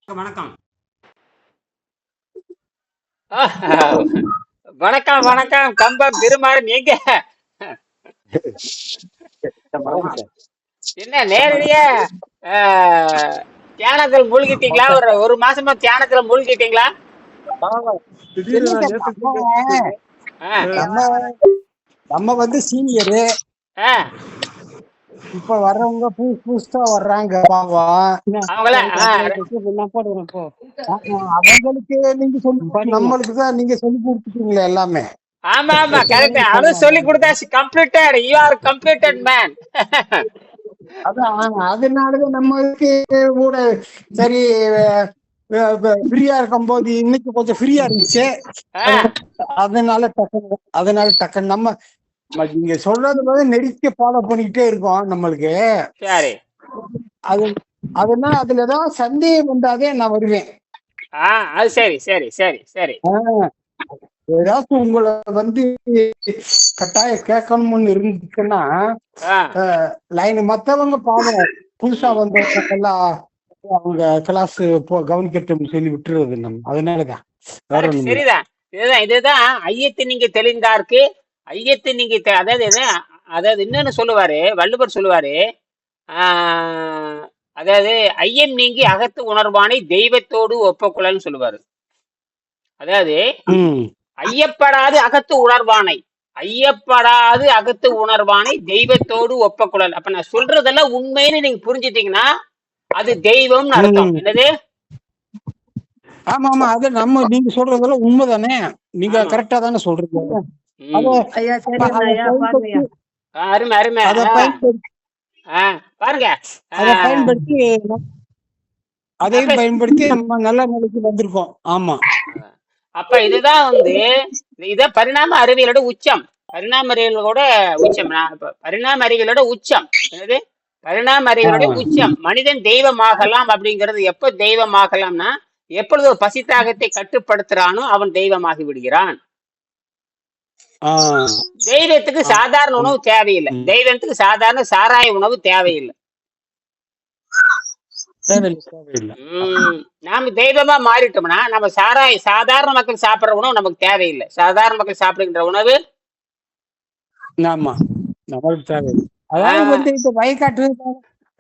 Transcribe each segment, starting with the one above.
வணக்கம். ஆஹ், வணக்கம் வணக்கம் கம்பம் திருமாறன் எங்க என்ன நேரடியா ஆஹ், தியானத்துல மூழ்கிட்டீங்களா? ஒரு ஒரு மாசமா தியானத்துல மூழ்கிட்டீங்களா? திடீர்னு நான் நேத்து ஆ, நம்ம நம்ம வந்து சீனியரு. ஆ, இப்ப வர்றவங்க புதுசா வர்றாங்க பாவம். அவங்கள அவங்களுக்கு நீங்க சொல்லி நம்மளுக்கு தான் நீங்க சொல்லி கொடுத்துட்டீங்களே எல்லாமே. ஆமா ஆமா கரெக்ட். அதுவும் சொல்லி கொடுத்தாச்சு. Completed. You are completed man. அதான் அதனாலதான் நம்மளுக்கு கூட சரி ஃப்ரீயா இருக்கும்போது இன்னைக்கு கொஞ்சம் ஃப்ரீயா இருந்துச்சு. அதனால டக்குன்னு நம்ம நீங்க சொல்றது போது நெருக்கி ஃபாலோ பண்ணிக்கிட்டே இருக்கோம் நம்மளுக்கு. சரி. அது அதனால அதுல ஏதாவது சந்தேகம் வந்தாதே நான் வருவேன். அது சரி சரி சரி சரி. ஏதாச்சும் உங்களை வந்து கட்டாயம் கேட்கணும்னு இருந்துச்சுன்னா லைன் மத்தவங்க பாவம் புதுசா வந்தவங்க எல்லாம் அவங்க கிளாஸ் கவனிக்கட்டும் சொல்லி விட்டுறது நம்ம. அதனாலதான் வேற ஒண்ணும் இல்ல. சரிதான். இதுதான் ஐயத்தை நீங்க தெளிந்தார்க்கு ஐயத்தை நீங்க அதாவது அதாவது இன்னொன்னு சொல்லுவாரு வள்ளுவர் சொல்லுவாரு. அதாவது ஐயம் நீங்கி அகத்து உணர்வானை தெய்வத்தோடு ஒப்பக்குழல்னு சொல்லுவாரு. அதாவது ஐயப்படாது அகத்து உணர்வானை தெய்வத்தோடு ஒப்பக்குழல். அப்ப நான் சொல்றதெல்லாம் உண்மைன்னு நீங்க புரிஞ்சுட்டீங்கன்னா அது தெய்வம்னு அர்த்தம். என்னது? ஆமா ஆமா அது நம்ம நீங்க சொல்றதெல்லாம் உண்மைதானே. நீங்க கரெக்டா தானே சொல்றீங்க. அருமை அருமை. பாருங்க அதையும் பயன்படுத்தி நம்ம நல்ல நிலைக்கு வந்திருக்கோம். ஆமா. அப்ப இதுதான் இத பரிணாம அறிவியலோட உச்சம். பரிணாம அறிவியலோட உச்சம். பரிணாம அறிவியலோட உச்சம் என்னது? பரிணாம அறிவியலோட உச்சம். மனிதன் தெய்வமாகலாம் அப்படிங்கிறது எப்ப தெய்வமாகலாம்னா எப்பொழுது ஒரு பசித்தாகத்தை கட்டுப்படுத்துறானோ அவன் தெய்வமாகி விடுகிறான். தெய்வத்துக்கு சாதாரண உணவு தேவையில்லை. தெய்வத்துக்கு சாதாரண சாராய உணவு தேவையில்லை. நாம தெய்வமா மாறிட்டோம்னா நம்ம சாதாரண மக்கள் சாப்பிடுற உணவு நமக்கு தேவையில்லை. சாதாரண மக்கள் சாப்பிடுகின்ற உணவு அதாவது இப்ப வயக்காட்டு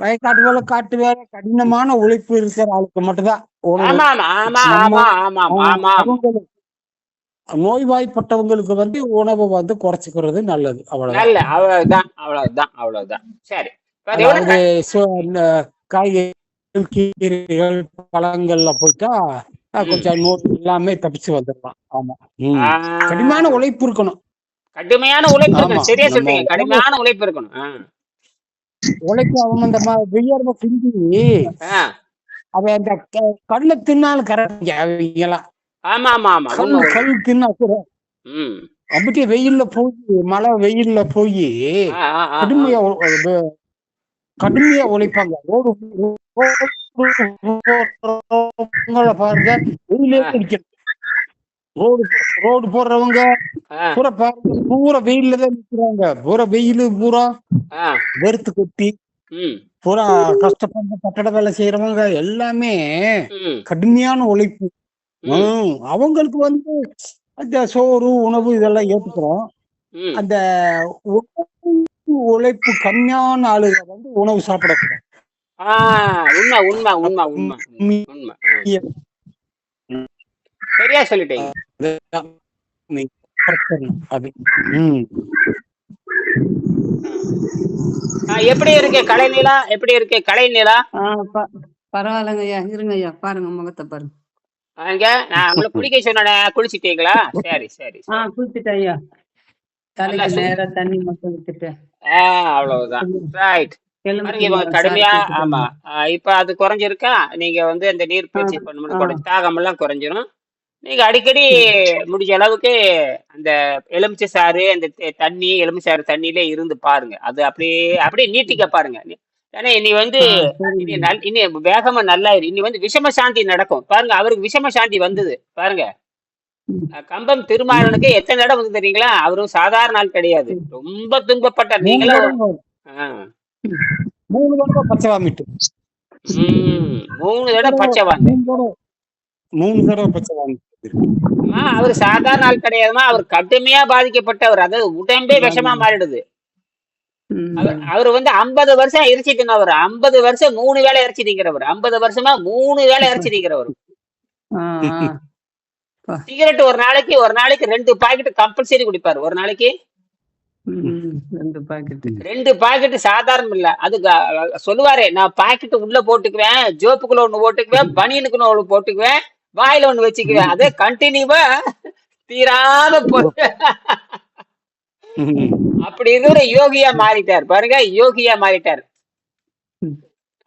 வேலை காட்டு வேலை கடினமான உழைப்பு இருக்கிற ஆளுக்கு மட்டும்தான் நோய்வாய்ப்பட்டவங்களுக்கு வந்து உணவை வந்து குறைச்சிக்கிறது நல்லது. அவ்வளவுதான் அவ்வளவுதான் அவ்வளவுதான். சரி. காய்கறிகள் கீரைகள் பழங்கள்ல போயிட்டா கொஞ்சம் நோய் எல்லாமே தப்பிச்சு வந்துடலாம். ஆமா. கடுமையான உழைப்பு இருக்கணும். கடுமையான உழைப்பு இருக்கணும். சரியா சொல்றீங்க. கடுமையான உழைப்பு இருக்கணும். உழைப்பு அவங்க அந்த வியர்வை சிந்தி அவன் அந்த கல்ல தின்னாலும் கரெக்ட் அவங்கலாம். ஆமா ஆமா ஆமா. கல் தின்னா அப்படியே வெயில்ல போய் மழை வெயில்ல போய் கடுமையா உழைப்பாங்க. பாருங்க வெயிலே அடிக்கணும். ரோடு போடுறவங்க பூரா பாருங்க பூரா வெயில்ல தான் நிக்கிறாங்க. பூரா வெயிலு பூரா வெறுத்து கொட்டி பூரா கஷ்டப்படுற கட்டட வேலை செய்யறவங்க எல்லாமே கடுமையான உழைப்பு. அவங்களுக்கு வந்து அந்த சோறு உணவு இதெல்லாம் ஏத்துக்கிறோம். அந்த உழைப்பு கம்மியான ஆளுங்க வந்து உணவு சாப்பிடக்கூடாது. உண்மை உண்மை உண்மை உண்மை உண்மை. சரியா சொல்லிட்டீங்க. எப்படி இருக்கு கலைநிலா? எப்படி இருக்கு கலைநிலா? பரவாயில்லங்க ஐயா. இருங்க ஐயா, பாருங்க முகத்தை பாருங்க. நான் உங்களை குளிக்க சொன்னேன். குளிச்சிட்டீங்களா? சரி சரி. குளிச்சுட்டேன் ஐயா. தலைக்கு நேரா தண்ணி மட்டும் விட்டுட்டேன். அவ்வளவுதான். ரைட். கடுமையா. ஆமா. இப்ப அது குறைஞ்சிருக்கா? நீங்க வந்து அந்த நீர் பயிற்சி பண்ணணும். தாகம் எல்லாம் குறைஞ்சிரும். நீங்க அடிக்கடி முடிஞ்ச அளவுக்கு அந்த எலுமிச்சை சாறு அந்த தண்ணி எலுமிச்சாறு தண்ணியிலே இருந்து பாருங்க. அது அப்படியே நீட்டிக்க பாருங்க. ஏன்னா இனி வந்து இனி வேகமா நல்லா இனி வந்து விஷம சாந்தி நடக்கும் பாருங்க. அவருக்கு விஷம சாந்தி வந்தது பாருங்க. கம்பம் திருமாறனுக்கு எத்தனை இடம் வந்து தெரியுங்களா? அவரும் சாதாரண ஆள் கிடையாது. ரொம்ப துன்பப்பட்ட நீங்களும் 3 தடவை பச்சை வாந்தி. 3 தடவை பச்சை வாந்தி. அவர் சாதாரண ஆள் கிடையாதுமா, அவர் கடுமையா பாதிக்கப்பட்டவர். அதாவது உடம்பே விஷமா மாறிடுது. அவர் வந்து 50 வருஷம் இறைச்சி தின்னவர். 50 வருஷம் 3 வேளை இறைச்சி திங்கிறவர். 50 வருஷமா 3 வேளை இறைச்சி திங்கிறவர். சிகரெட் ஒரு நாளைக்கு 2 பாக்கெட் கம்பல்சரி குடிப்பாரு. ஒரு நாளைக்கு 2 பாக்கெட் சாதாரணம் இல்ல. அது சொல்லுவாரு, நான் பாக்கெட் உள்ள போட்டுக்குவேன், ஜோப்புக்குள்ள ஒண்ணு போட்டுக்குவேன், பனியனுக்குன்னு ஒண்ணு போட்டுக்குவேன், வாயில ஒண்ணு வச்சுக்குவேன். அதே கண்டினியூவா தீராத போட்டு அப்படி இருக்கிற யோகியா மாறிட்டார் பாருங்க. யோகியா மாறிட்டார்.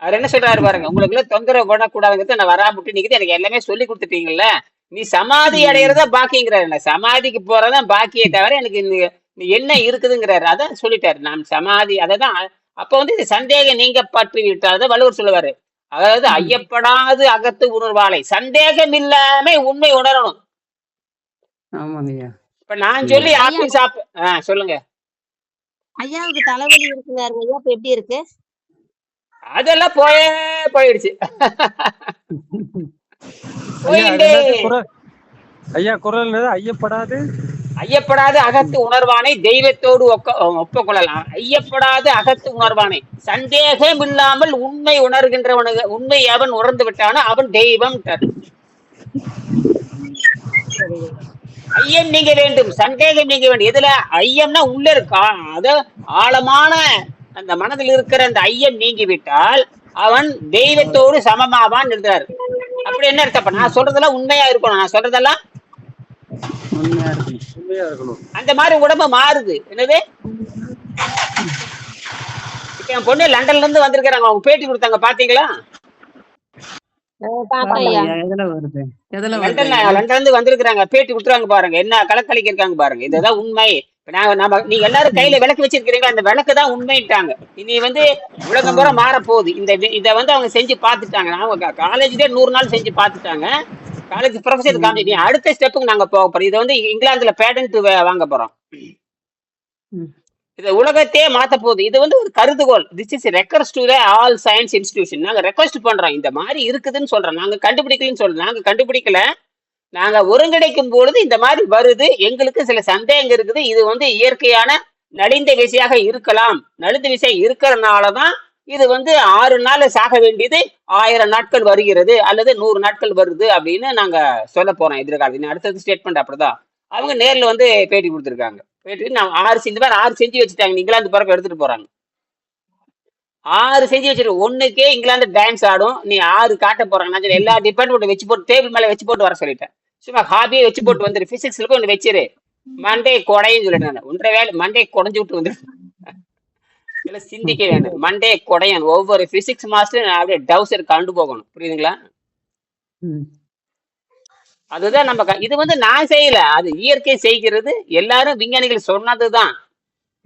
அவர் என்ன சொல்றாரு பாருங்க, உங்களுக்குள்ள தொந்தரவு பண்ணக்கூடாதுங்கிறது நான் வராமட்டு நிக்குது, எனக்கு எல்லாமே சொல்லி கொடுத்துட்டீங்கல்ல, நீ சமாதி அடையிறதா பாக்கிங்கிறாரு. சமாதிக்கு போறதான் பாக்கியே தவிர எனக்கு என்ன இருக்குதுங்கிறாரு. அதான் சொல்லிட்டாரு, நான் சமாதி. அதான் அப்ப வந்து இந்த சந்தேகம் நீங்க பற்றி விட்டாத வள்ளுவர் சொல்லுவாரு. அதாவது ஐயப்படாது அகத்து உணர்வாளை, சந்தேகம் இல்லாம உண்மை உணரணும். இப்ப நான் சொல்லி ஆப்பிள் சொல்லுங்க. ஐயாவுக்கு தலைவலி இருக்குங்காரு ஐயா, இப்ப எப்படி இருக்கு? அதெல்லாம் போயிடுச்சு. ஐயா குரல் ஐயப்படாது அகத்து உணர்வானை தெய்வத்தோடு ஒப்பக்கொள்ளலாம். ஐயப்படாது அகத்து உணர்வானை, சந்தேகம் இல்லாமல் உண்மை உணர்கின்றவனுக்கு, உண்மை அவன் உணர்ந்து விட்டானோ அவன் தெய்வம். ஐயம் நீங்க வேண்டும், சந்தேகம் நீங்க வேண்டும். எதுல ஐயம்னா உள்ள இருக்கா, அது ஆழமான அந்த மனதில் இருக்கிற அந்த ஐயம் நீங்கி விட்டால் அவன் தெய்வத்தோடு சமமாவான் என்றார். அப்படி என்ன அர்த்தம்? நான் சொல்றதெல்லாம் உண்மையா இருக்கணும், நான் சொல்றதெல்லாம் அந்த மாதிரி உடம்பு மாறுது. என்னது, இப்ப என் பொண்ணு லண்டன்ல இருந்து வந்திருக்கிறாங்க, அவங்க பேட்டி கொடுத்தாங்க, பாத்தீங்களா? லண்டன்ல இருந்து வந்திருக்காங்க, பேட்டி கொடுத்துறாங்க பாருங்க, என்ன கலக்கலிக்க இருக்காங்க பாருங்க. இதுதான் உண்மை. நீங்க எல்லாரும் கையில விளக்கு வச்சிருக்கீங்க, அந்த விளக்கு தான் உண்மைட்டாங்க. இனி வந்து உலகம் பூரா மாற போகுது. இத வந்து அவங்க செஞ்சு பாத்துட்டாங்க. அவங்க காலேஜ்லயே 100 நாள் செஞ்சு பாத்துட்டாங்க. காலேஜ் ப்ரொஃபசர் காமிச்சு அடுத்த ஸ்டெப்புக்கு நாங்க போக போறோம். இதை வந்து இங்கிலாந்துல பேட்டன்ட் வாங்க போறோம். இது உலகத்தையே மாத்த போகுது. இது வந்து ஒரு கருதுகோள். This is request to all science institution. நாங்க ரெக்வெஸ்ட் பண்றோம், இந்த மாதிரி இருக்குதுன்னு சொல்றோம். நாங்க கண்டுபிடிக்கலன்னு சொல்றோம். நாங்க கண்டுபிடிக்கல, நாங்க ஒருங்கிணைக்கும் பொழுது இந்த மாதிரி வருது. எங்களுக்கு சில சந்தேகம் இருக்குது. இது வந்து இயற்கையான நலிந்த விசையாக இருக்கலாம். நலிந்த விசை இருக்கிறதுனாலதான் இது வந்து 6 நாள் சாக வேண்டியது 1000 நாட்கள் வருகிறது, அல்லது 100 நாட்கள் வருது அப்படின்னு நாங்க சொல்ல போறோம் எதிர்காலத்தில். அடுத்தது ஸ்டேட்மெண்ட் அப்படிதான். அவங்க நேர்ல வந்து பேட்டி கொடுத்துருக்காங்க. பேட்டி நான் 6 செஞ்சு வச்சுட்டாங்க. இங்கிலாந்து பிறகு எடுத்துட்டு போறாங்க. 6 செஞ்சு வச்சிரு. 1க்கே இங்கிலாந்து டான்ஸ் ஆடும். நீ 6 காட்ட போறாங்க. நான் எல்லா டிபார்ட்மெண்ட் வச்சு போட்டு டேபிள் மேல வச்சு போட்டு வர சொல்லிட்டேன். சும்மா ஹாபியை வச்சு போட்டு வந்துரு. பிசிக்ஸ்ல போய் ஒன்று வச்சிரு, மண்டே கொடைன்னு சொல்லிட்டேன். 1.5 வேலை மண்டே கொடைஞ்சு விட்டு வந்துரு. சிந்திக்க வேண்டும். மண்டே கொடையன் ஒவ்வொரு பிசிக்ஸ் மாஸ்டரும் அப்படியே டவுசர் கண்டு போகணும். புரியுதுங்களா? அதுதான் நம்ம இது வந்து நான் செய்யல, அது இயற்கை செய்கிறது. எல்லாரும் விஞ்ஞானிகள் சொன்னதுதான்.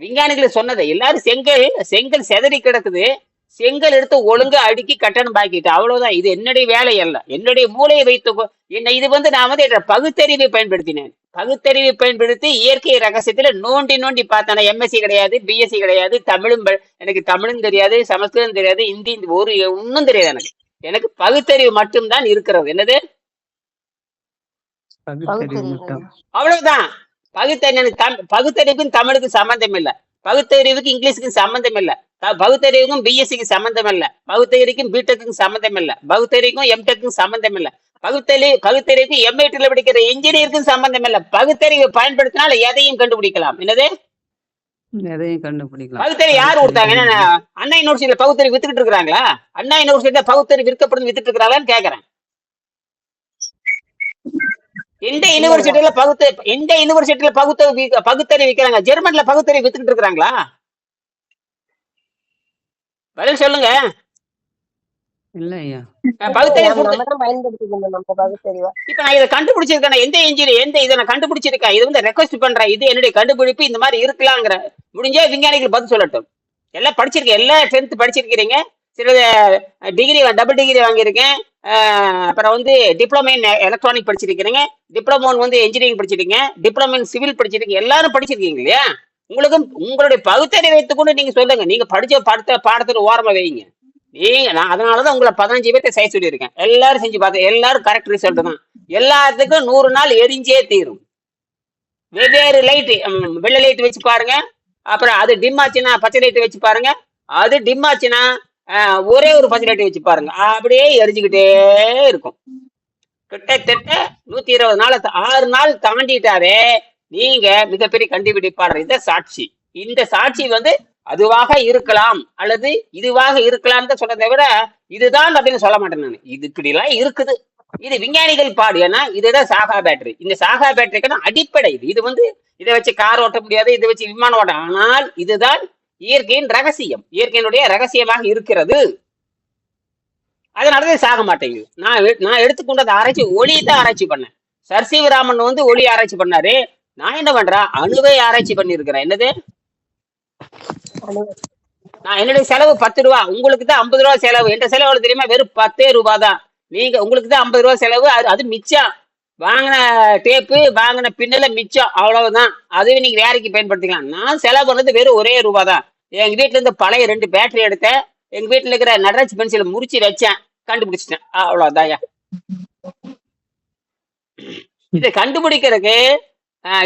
விஞ்ஞானிகள் சொன்னது எல்லாரும் செங்கல் செதறி கிடக்குது, செங்கல் எடுத்து ஒழுங்கா அடுக்கி கட்டணம் பாக்கிட்டு, அவ்வளவுதான். இது என்னுடைய வேலை அல்ல, என்னுடைய மூளையை வைத்து என்ன. இது வந்து நான் வந்து பகுத்தறிவை பயன்படுத்தினேன். பகுத்தறிவை பயன்படுத்தி இயற்கை ரகசியத்துல நோண்டி பார்த்தேன். எம்எஸ்சி கிடையாது, பிஎஸ்சி கிடையாது, எனக்கு தமிழும் தெரியாது, சமஸ்கிருதம் தெரியாது, ஹிந்தி ஒன்னும் தெரியாது. எனக்கு பகுத்தறிவு மட்டும்தான் இருக்கிறது. என்னது? அவ்வளவுதான். பகுத்தறிவுக்கும் தமிழுக்கும் சம்பந்தம் இல்லை, பகுத்தறிவுக்கு இங்கிலீஷுக்கும் சம்பந்தம் இல்லை, பகுத்தறிவுக்கும் பிஎஸ்சிக்கு சம்பந்தம் இல்லை, பகுத்தறிவுக்கும் பிடெக்கும் சம்பந்தம் இல்லை, பகுத்தறிவுக்கும் எம்டெக்கும் சம்பந்தம் இல்லை, பகுத்தறிவுக்கு எம்ஐடில படிக்கிற இன்ஜினியருக்கும் சம்பந்தம் இல்லை. பகுத்தறிவை பயன்படுத்தினால எதையும் கண்டுபிடிக்கலாம். என்னது? பகுத்தறிவு யாரு கொடுத்தாங்க? அண்ணா யூனிவர்சிட்டியில பகுத்தறிவு வித்துக்கிட்டு இருக்கிறாங்களா? அண்ணா யூனிவர்சிட்டியில பகுத்தறிவு விற்கப்படுது வித்துட்டு இருக்கிறாங்களான்னு கேக்குறேன். எந்த யூனிவர்சிட்டியில பகுத்தறிவு விற்கிறாங்க? ஜெர்மன்ல பகுத்தறிவு வித்துக்கிட்டு இருக்கிறாங்களா? பதில் சொல்லுங்க. இப்ப நான் இதை கண்டுபிடிச்சிருக்கேன். எந்த இன்ஜினியர் இதை நான் கண்டுபிடிச்சிருக்கேன், இது வந்து ரெக்வெஸ்ட் பண்றேன், இது என்னுடைய கண்டுபிடிப்பு, இந்த மாதிரி இருக்கலாங்கிற முடிஞ்ச விஞ்ஞானிகள் பதில் சொல்லட்டும். எல்லாம் படிச்சிருக்கேன், எல்லா 10th படிச்சிருக்கிறீங்க, சில டிகிரி டபுள் டிகிரி வாங்கியிருக்கேன், அப்புறம் வந்து டிப்ளமோ இன் எலக்ட்ரானிக் படிச்சிருக்கிறீங்க, டிப்ளமோ வந்து இன்ஜினியரிங் படிச்சிருக்கீங்க, டிப்ளமோ இன் சிவில் படிச்சிருக்கீங்க, எல்லாரும் படிச்சிருக்கீங்க இல்லையா? உங்களுக்கும் உங்களுடைய பகுத்தறிவை வைத்துக்கொண்டு நீங்க சொல்லுங்க. நீங்க படிச்ச பாடத்துல ஓரமா வைங்க. நான் அதனாலதான் உங்களை 15 பேர்த்த செய்ய சொல்லியிருக்கேன். எல்லாரும் செஞ்சு பார்த்தேன், எல்லாரும் கரெக்ட் ரிசல்ட் தான். எல்லாத்துக்கும் 100 நாள் எரிஞ்சே தீரும். வெவ்வேறு லைட், வெள்ளை லைட் வச்சு பாருங்க, அப்புறம் அது டிம் ஆச்சுன்னா பச்சை லைட் வச்சு பாருங்க, அது டிம் ஆச்சுன்னா ஒரே ஒரு பச்சை லைட் வச்சு பாருங்க, அப்படியே எரிஞ்சுக்கிட்டே இருக்கும். கிட்டத்தட்ட 120 நாள் 6 நாள் தாண்டிட்டாவே நீங்க மிகப்பெரிய கண்டுபிடிப்பாளர். இந்த சாட்சி, இந்த சாட்சி வந்து அதுவாக இருக்கலாம் அல்லது இதுவாக இருக்கலாம்னு தான் சொல்றதை விட இதுதான் அப்படின்னு சொல்ல மாட்டேன் நான். இது இப்படிலாம் இருக்குது, இது விஞ்ஞானிகள் பாடு. ஏன்னா இதுதான் சாகா பேட்டரி. இந்த சாகா பேட்டரிக்கான அடிப்படை இது. இது வந்து இதை வச்சு கார் ஓட்ட முடியாது, இதை வச்சு விமானம் ஓட்ட. ஆனால் இதுதான் இயற்கையின் ரகசியம், இயற்கையினுடைய ரகசியமாக இருக்கிறது. அதனாலதான் சாக மாட்டேங்குது. நான் எடுத்துக்கொண்டது ஆராய்ச்சி, ஒளி தான் ஆராய்ச்சி பண்ணேன். சர் சிவராமன் வந்து ஒளி ஆராய்ச்சி பண்ணாரு, நான் என்ன பண்றேன், அணுவை ஆராய்ச்சி பண்ணிருக்கிறேன். என்னது, நான் என்னுடைய செலவு 10 ரூபா, உங்களுக்கு தான் 50 ரூபா செலவு. என்ற செலவு தெரியுமா, வெறும் 10 ரூபாய் தான். நீங்க உங்களுக்கு தான் 50 ரூபா செலவு, அது மிச்சம். வாங்கின டேப்பு வாங்கின பின்னல மிச்சம், அவ்வளவுதான். அதுவே நீங்க வேலைக்கு பயன்படுத்திக்கலாம். நான் செலவு பண்ணது வெறும் ஒரே ரூபா தான். எங்க வீட்டுல இருந்து பழைய 2 பேட்டரி எடுத்தேன், எங்க வீட்டுல இருக்கிற நடராஜ் பென்சில முறிச்சு வச்சேன், கண்டுபிடிச்சிட்டேன், அவ்வளவுதாயா. இதை கண்டுபிடிக்கிறதுக்கு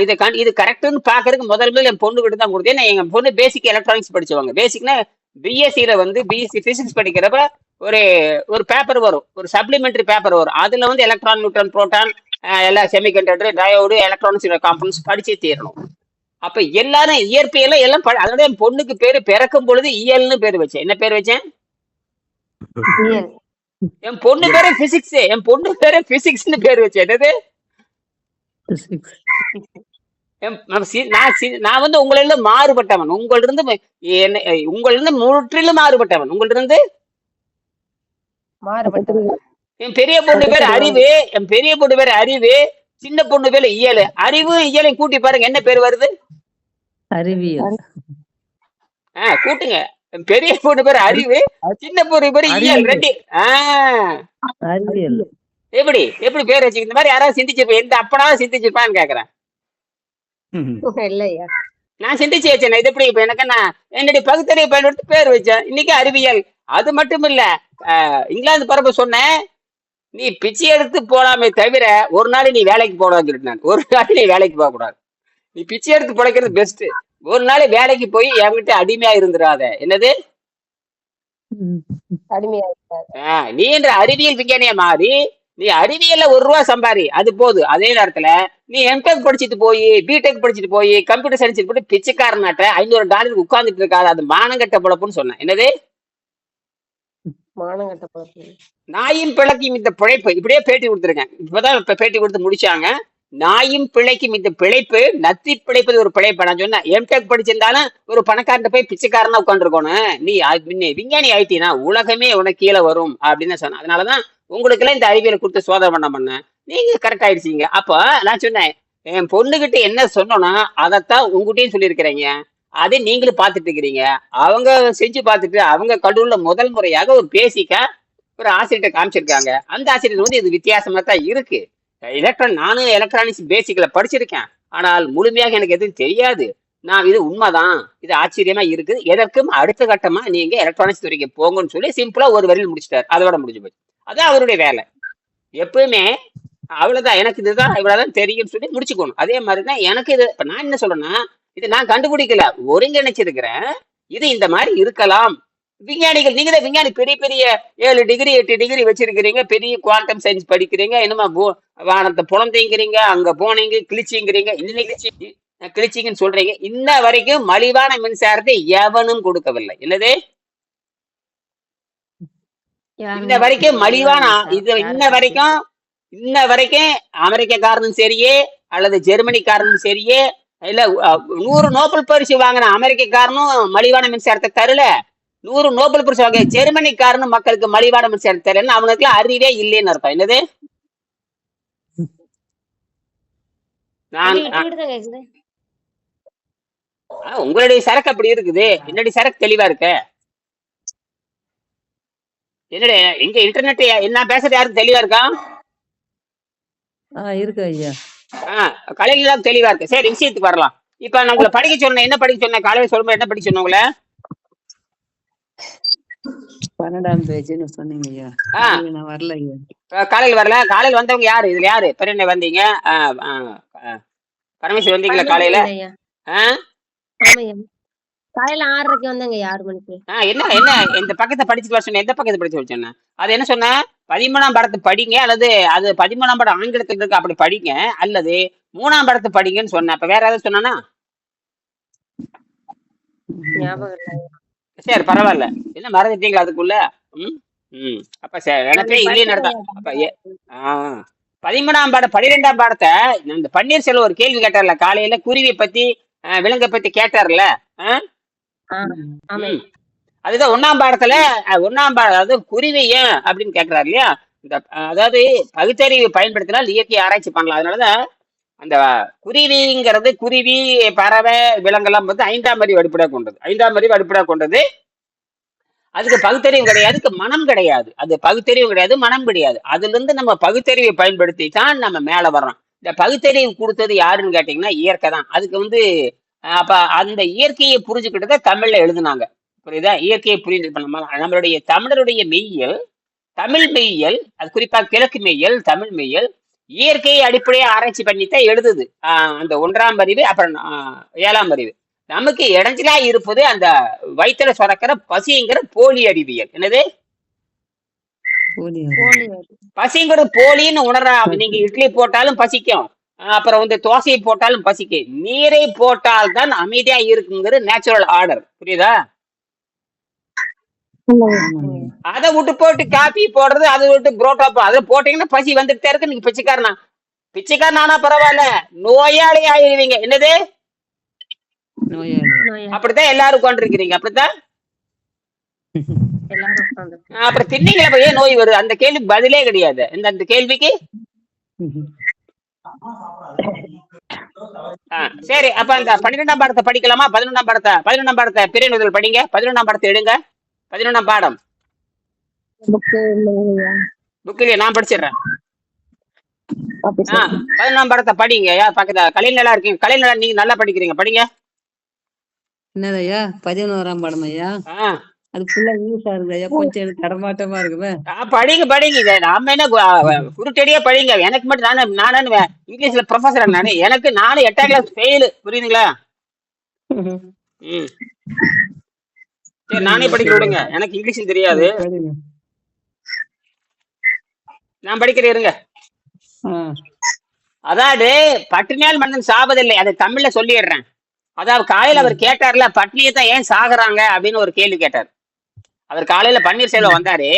இது கரெக்ட்னு பாக்குறதுக்கு முதல்ல என் பொண்ணு கிட்ட தான் கொடுத்தேன். எங்க பொண்ணு பேசிக் எலக்ட்ரானிக்ஸ் படிச்சவங்க. பேசிக்னா பிஎஸ்சியில வந்து பிஎஸ்சி பிசிக்ஸ் படிக்கிறப்ப ஒரு பேப்பர் வரும், ஒரு சப்ளிமெண்டரி பேப்பர் வரும். அதுல வந்து எலக்ட்ரான், நியூட்ரான், புரோட்டான், எல்லா செமிகண்டக்டர், டயோடு, எலக்ட்ரானிக்ஸ் காம்பனன்ட்ஸ் படிச்சே தீரணும். அப்ப எல்லாரும் இயற்பியல எல்லாம் அதோட என் பொண்ணுக்கு பேரு பிறக்கும் பொழுது இயல்னு பேரு வச்சேன். என்ன பேர் வச்சேன், என் பொண்ணு பேரு பிசிக்ஸ், என் பொண்ணு பேரு பிசிக்ஸ்னு பேர் வச்சேன். என்னது, நான் வந்து உங்களிருந்து மாறுபட்டவன், உங்களிருந்து முற்றிலும் மாறுபட்டவன், உங்களிருந்து என் பெரிய பொண்ணு பேர் அறிவு, என் பெரிய பொண்ணு பேர் அறிவு, சின்ன பொண்ணு பேர் இயல். அறிவு இயலை கூட்டி பாருங்க, என்ன பேர் வருது, அறிவியல். கூட்டுங்க, பெரிய பொண்ணு பேர் அறிவு, சின்ன பொண்ணு பேர் இயல். 2 அறிவியல். எப்படி பேர் வச்சு இந்த மாதிரி யாராவது சிந்திச்சிருப்பேன், எந்த அப்பனாவது சிந்திச்சிருப்பான்னு கேக்குறேன். நான் சிந்திச்சு வச்சேன். இது எப்படி இப்ப எனக்கு நான் என்னுடைய பகுத்தறிவை பயன்படுத்தி பேர் வச்சேன், இன்னைக்கு அறிவியல். அது மட்டும் இல்ல, இங்கிலாந்து பரப்ப சொன்னேன், நீ பிச்சை எடுத்து போலாமே தவிர ஒரு நாள் நீ வேலைக்கு போடாது. நான் ஒரு நாள் நீ வேலைக்கு போக கூடாது, நீ பிச்சை எடுத்து பிழைக்கிறது பெஸ்ட். ஒரு நாள் வேலைக்கு போய் என்கிட்ட அடிமையா இருந்துடாத. என்னது, நீ என்ற அறிவியல் விஞ்ஞானியா மாறி நீ அறிவியல்ல 1 ரூபா சம்பாரி, அது போதும். அதே நேரத்துல நீ எம்டெக் படிச்சுட்டு போய் பிடெக் படிச்சுட்டு போய் கம்ப்யூட்டர் சயின்ஸ் போட்டு பிச்சைக்காரனாட்ட $500 உட்கார்ந்துட்டு இருக்காது, அது மானங்கட்ட பொழப்புன்னு சொன்னேன். என்னது, மானங்கட்ட பொழப்பு. நாயும் பிழைக்கும் இந்த பிழைப்பு, இப்படியே பேட்டி கொடுத்துருக்கேன். இப்பதான் பேட்டி கொடுத்து முடிச்சாங்க. நாயும் பிழைக்கும் இந்த பிழைப்பு நத்தி பிழைப்பது ஒரு பிழைப்பு. நான் சொன்னேன், எம்டெக் படிச்சிருந்தாலும் ஒரு பணக்காரன் போய் பிச்சைக்காரனா உட்காந்துருக்கணும், நீ விஞ்ஞானி ஆயிட்டீனா உலகமே உனக்கு கீழே வரும் அப்படின்னு சொன்னேன். அதனாலதான் உங்களுக்கு எல்லாம் இந்த அறிவியலை கொடுத்து சோதனை பண்ண நீங்க கரெக்ட் ஆயிடுச்சீங்க. அப்ப நான் சொன்னேன், என் பொண்ணுகிட்ட என்ன சொன்னோன்னா அதைத்தான் உங்ககிட்டயும் சொல்லியிருக்கிறீங்க, அதை நீங்களும் பார்த்துட்டு இருக்கிறீங்க. அவங்க செஞ்சு பார்த்துட்டு அவங்க கல்லூரில முதல் முறையாக ஒரு பேசிக்கா ஒரு ஆசிரியர்கிட்ட காமிச்சிருக்காங்க. அந்த ஆசிரியர் வந்து இது வித்தியாசமா தான் இருக்கு. நானும் எலக்ட்ரானிக்ஸ் பேசிக்ல படிச்சிருக்கேன், ஆனால் முழுமையாக எனக்கு எதுவும் தெரியாது. நான் இது உண்மைதான், இது ஆச்சரியமா இருக்குது, எதற்கும் அடுத்த கட்டமா நீங்க எலக்ட்ரானிக்ஸ் துறைக்கு போங்கன்னு சொல்லி சிம்பிளா ஒரு வரியில் முடிச்சிட்டாரு. அதோட முடிஞ்சு போச்சு. அதான் அவருடைய வேலை. எப்பவுமே அவ்வளவுதான், எனக்கு இதுதான் இவ்வளவுதான் தெரியும்னு சொல்லி முடிச்சுக்கணும். அதே மாதிரிதான் எனக்கு இது. இப்ப நான் என்ன சொல்றேன்னா, இது நான் கண்டுபிடிக்கல, ஒருங்கிணைச்சிருக்கிறேன். இது இந்த மாதிரி இருக்கலாம். விஞ்ஞானிகள், நீங்க தான் விஞ்ஞானி, பெரிய பெரிய 7 டிகிரி 8 டிகிரி வச்சிருக்கிறீங்க, பெரிய குவாண்டம் சயின்ஸ் படிக்கிறீங்க, என்னமா வானத்தை புலந்தீங்கிறீங்க, அங்க போனீங்க கிழிச்சிங்கிறீங்க, கிழிச்சிங்கன்னு சொல்றீங்க. இன்ன வரைக்கும் மலிவான மின்சாரத்தை எவனும் கொடுக்கவில்லை. என்னது, இன்ன வரைக்கும் மலிவான இன்ன வரைக்கும் அமெரிக்காரனும் சரியே அல்லது ஜெர்மனிக்காரனும் சரியே இல்ல 100 நோபல் பரிசு வாங்கின அமெரிக்காரனும் மலிவான மின்சாரத்தை தரல, 100 நோபல் பரிசு வாங்க ஜெர்மனிக்காரனும் மக்களுக்கு மலிவான மின்சாரத்தை தரல. அவனுக்கு எல்லாம் அறிவே இல்லைன்னு அர்த்தம். என்னது, உங்களுடைய சரக்கு அப்படி இருக்குது, என்னுடைய சரக்கு தெளிவா இருக்கு. என்னுடைய எங்க இன்டர்நெட் என்ன பேசுறது யாருக்கு தெளிவா இருக்கா? இருக்கு ஐயா. கலையில தான் தெளிவா இருக்கு. சரி, விஷயத்துக்கு வரலாம். இப்ப நான் உங்களை படிக்க சொன்னேன், என்ன படிக்க சொன்னேன், காலையில சொல்லும்போது என்ன படிக்க சொன்னேன் உங்களை? 12ஆம் பேஜ்னு சொன்னீங்க ஐயா. ஆ காலையில நான் வரல ஐயா. காலையில் வரல. காலையில் வந்தவங்க யாரு? இதுல யாரு பெரிய வந்தீங்க? பரமேஸ்வரி வந்தீங்களா பரமேஸ்வரி காலையில? வந்தேன் ஐயா. ஆ ஆமாய்யா. காலையில 6:30க்கு வந்தேங்க 6 மணிக்கு. என்ன என்ன இந்த பக்கத்தை படிச்சுட்டு வர சொன்ன? எந்த பக்கத்தை படிச்சு வர சொன்ன? அது என்ன சொன்ன? 13ஆம் படத்தை படிங்க, அல்லது அது 13ஆம் படம் ஆங்கிலத்தில் இருக்கு அப்படி படிங்க, அல்லது 3ஆம் படத்தை படிங்கன்னு சொன்ன. அப்ப வேற ஏதாவது சொன்னானா? ஞாபகம் இல்ல ஐயா. சரி, பரவாயில்ல. என்ன மறந்துட்டீங்களா அதுக்குள்ள? ம் ம் அப்ப நினைப்பே இல்லையே நடத்தா. அப்ப 13ஆம் பாடம் 12ஆம் பாடத்தை இந்த பன்னீர்செல்வம் ஒரு கேள்வி கேட்டார்ல காலையில, குருவியை பத்தி விலங்கை பத்தி கேட்டார்ல. அதுதான் 1ஆம் பாடத்துல 1ஆம் பாடம், அதாவது குருவி ஏன் அப்படின்னு கேட்கிறாரு இல்லையா? இந்த அதாவது பகுத்தறிவு பயன்படுத்தினால் இயற்கை ஆராய்ச்சி பண்ணலாம். அதனாலதான் அந்த குருவிங்கிறது, குருவி, பறவை, விலங்கெல்லாம் வந்து 5ஆம் அறிவு அடிப்படையாக கொண்டது. 5ஆம் அறிவு அடிப்படையாக கொண்டது. அதுக்கு பகுத்தறிவு கிடையாது, அதுக்கு மனம் கிடையாது. அது பகுத்தறிவு கிடையாது, மனம் கிடையாது. அதுல இருந்து நம்ம பகுத்தறிவை பயன்படுத்தி தான் நம்ம மேல வர்றோம். இந்த பகுத்தறிவு கொடுத்தது யாருன்னு கேட்டீங்கன்னா இயற்கை தான். அதுக்கு வந்து அப்ப அந்த இயற்கையை புரிஞ்சுக்கிட்டதை தமிழ்ல எழுதுனாங்க. புரியுதா? இயற்கையை புரிந்து நம்மளுடைய தமிழருடைய மெய்யியல், தமிழ் மெய்யியல், அது குறிப்பா கிழக்கு மெய்யியல், தமிழ் மெய்யியல் இயற்கையை அடிப்படையை ஆராய்ச்சி பண்ணித்தான் எழுதுது. அந்த 1ஆம் அறிவு, அப்புறம் 7ஆம் அறிவு. நமக்கு இடைஞ்சலா இருப்பது அந்த வயிற்றுல சுரக்கிற பசிங்கிற போலி அறிவியல். என்னது பசிங்கிறது? போலின்னு உணர்ற. நீங்க இட்லி போட்டாலும் பசிக்கும், அப்புறம் வந்து தோசையை போட்டாலும் பசிக்கும். நீரை போட்டால் தான் அமைதியா இருக்குங்கிறது நேச்சுரல் ஆர்டர். புரியுதா? அதை விட்டு போட்டு காபி போடுறது, அதை விட்டு புரோட்டா அதை போட்டீங்கன்னா பசி வந்துட்டே இருக்கு. நீங்க பிச்சைக்காரன் ஆனா பரவாயில்ல, நோயாளி ஆயிருவீங்க. என்னது? அப்படித்தான் எல்லாரும் கொண்டிருக்கிறீங்க. அப்படித்தான் அப்புறம் தின்னீங்களா ஏன் நோய் வருது? அந்த கேள்வி பதிலே கிடையாது. இந்த கேள்விக்கு சரி. அப்ப அந்த 12ஆம் பாடத்தை படிக்கலாமா? 11ஆம் பாடத்தை பெரிய நூல் படிங்க. 11ஆம் பாடத்தை எடுங்க. 11ஆம் பாடம் புக் இல்லையா? நான் படிச்சிடுறேன். 11ஆம் பாடத்தை படிங்க. பக்கத்துல கலைநலா இருக்கீங்க. கலைநலா நீங்க நல்லா படிக்கிறீங்க, படிங்க. என்னதையா 11ஆம் பாடம் ஐயா? அது ஃபுல்லா யூஸா இருக்கு ஐயா. கொஞ்சம் எனக்கு தரமாட்டமா இருக்குமே. படிங்க. நாம என்ன குருட்டடியா படிங்க. எனக்கு மட்டும் நானே இங்கிலீஷ்ல ப்ரொஃபஸர். நானு 8ஆம் கிளாஸ் ஃபெயில். புரியுதுங்களா? சரி, நானே படிக்க விடுங்க. எனக்கு இங்கிலீஷ் தெரியாது, நான் படிக்கிறேன், இருங்க. அதாவது பட்டினியால் மனிதன் சாவதில்லை, அதை தமிழ்ல சொல்லிடுறேன். அதாவது காலையில அவர் கேட்டார்ல, பட்னியை தான் ஏன் சாகுறாங்க அப்படின்னு ஒரு கேள்வி கேட்டார். அவர் காலையில பன்னீர்செல்வம் வந்தாரு.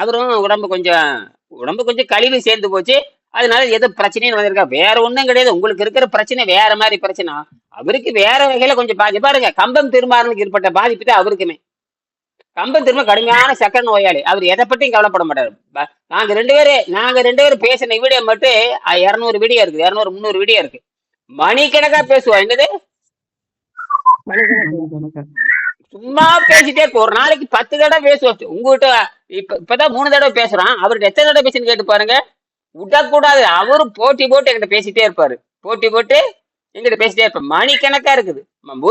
அவரும் உடம்பு கொஞ்சம் கழிவு சேர்ந்து போச்சு. அதனால எது பிரச்சனைன்னு வந்திருக்கா? வேற ஒண்ணும் கிடையாது. உங்களுக்கு இருக்கிற பிரச்சனை வேற மாதிரி பிரச்சனை, அவருக்கு வேற வகையில கொஞ்சம் பாதிப்பு. பாருங்க, கம்பம் திருமாறனுக்கு ஏற்பட்ட பாதிப்பு தான் அவருக்குமே. கம்பம் திரும்ப கடுமையான சக்கர நோயாளி. அவர் எதை பற்றியும் கவலைப்பட மாட்டாரு. நாங்க ரெண்டு பேரும் பேசின வீடியோ மட்டும் 200 வீடியோ இருக்கு, 200 300 வீடியோ இருக்கு. மணிக்கணக்கா பேசுவோம். என்னது? சும்மா பேசிட்டே ஒரு நாளைக்கு 10 தடவை பேசுவோம். உங்ககிட்ட இப்பதான் 3 தடவை பேசுறான். அவருக்கு எத்தனை தடவை பேசுன்னு கேட்டு பாருங்க. விடக்கூடாது. அவரு போட்டி போட்டு எங்கிட்ட பேசிட்டே இருப்பாரு. எங்கிட்ட பேசிட்டே இருப்பாரு. மணிக்கணக்கா இருக்குது.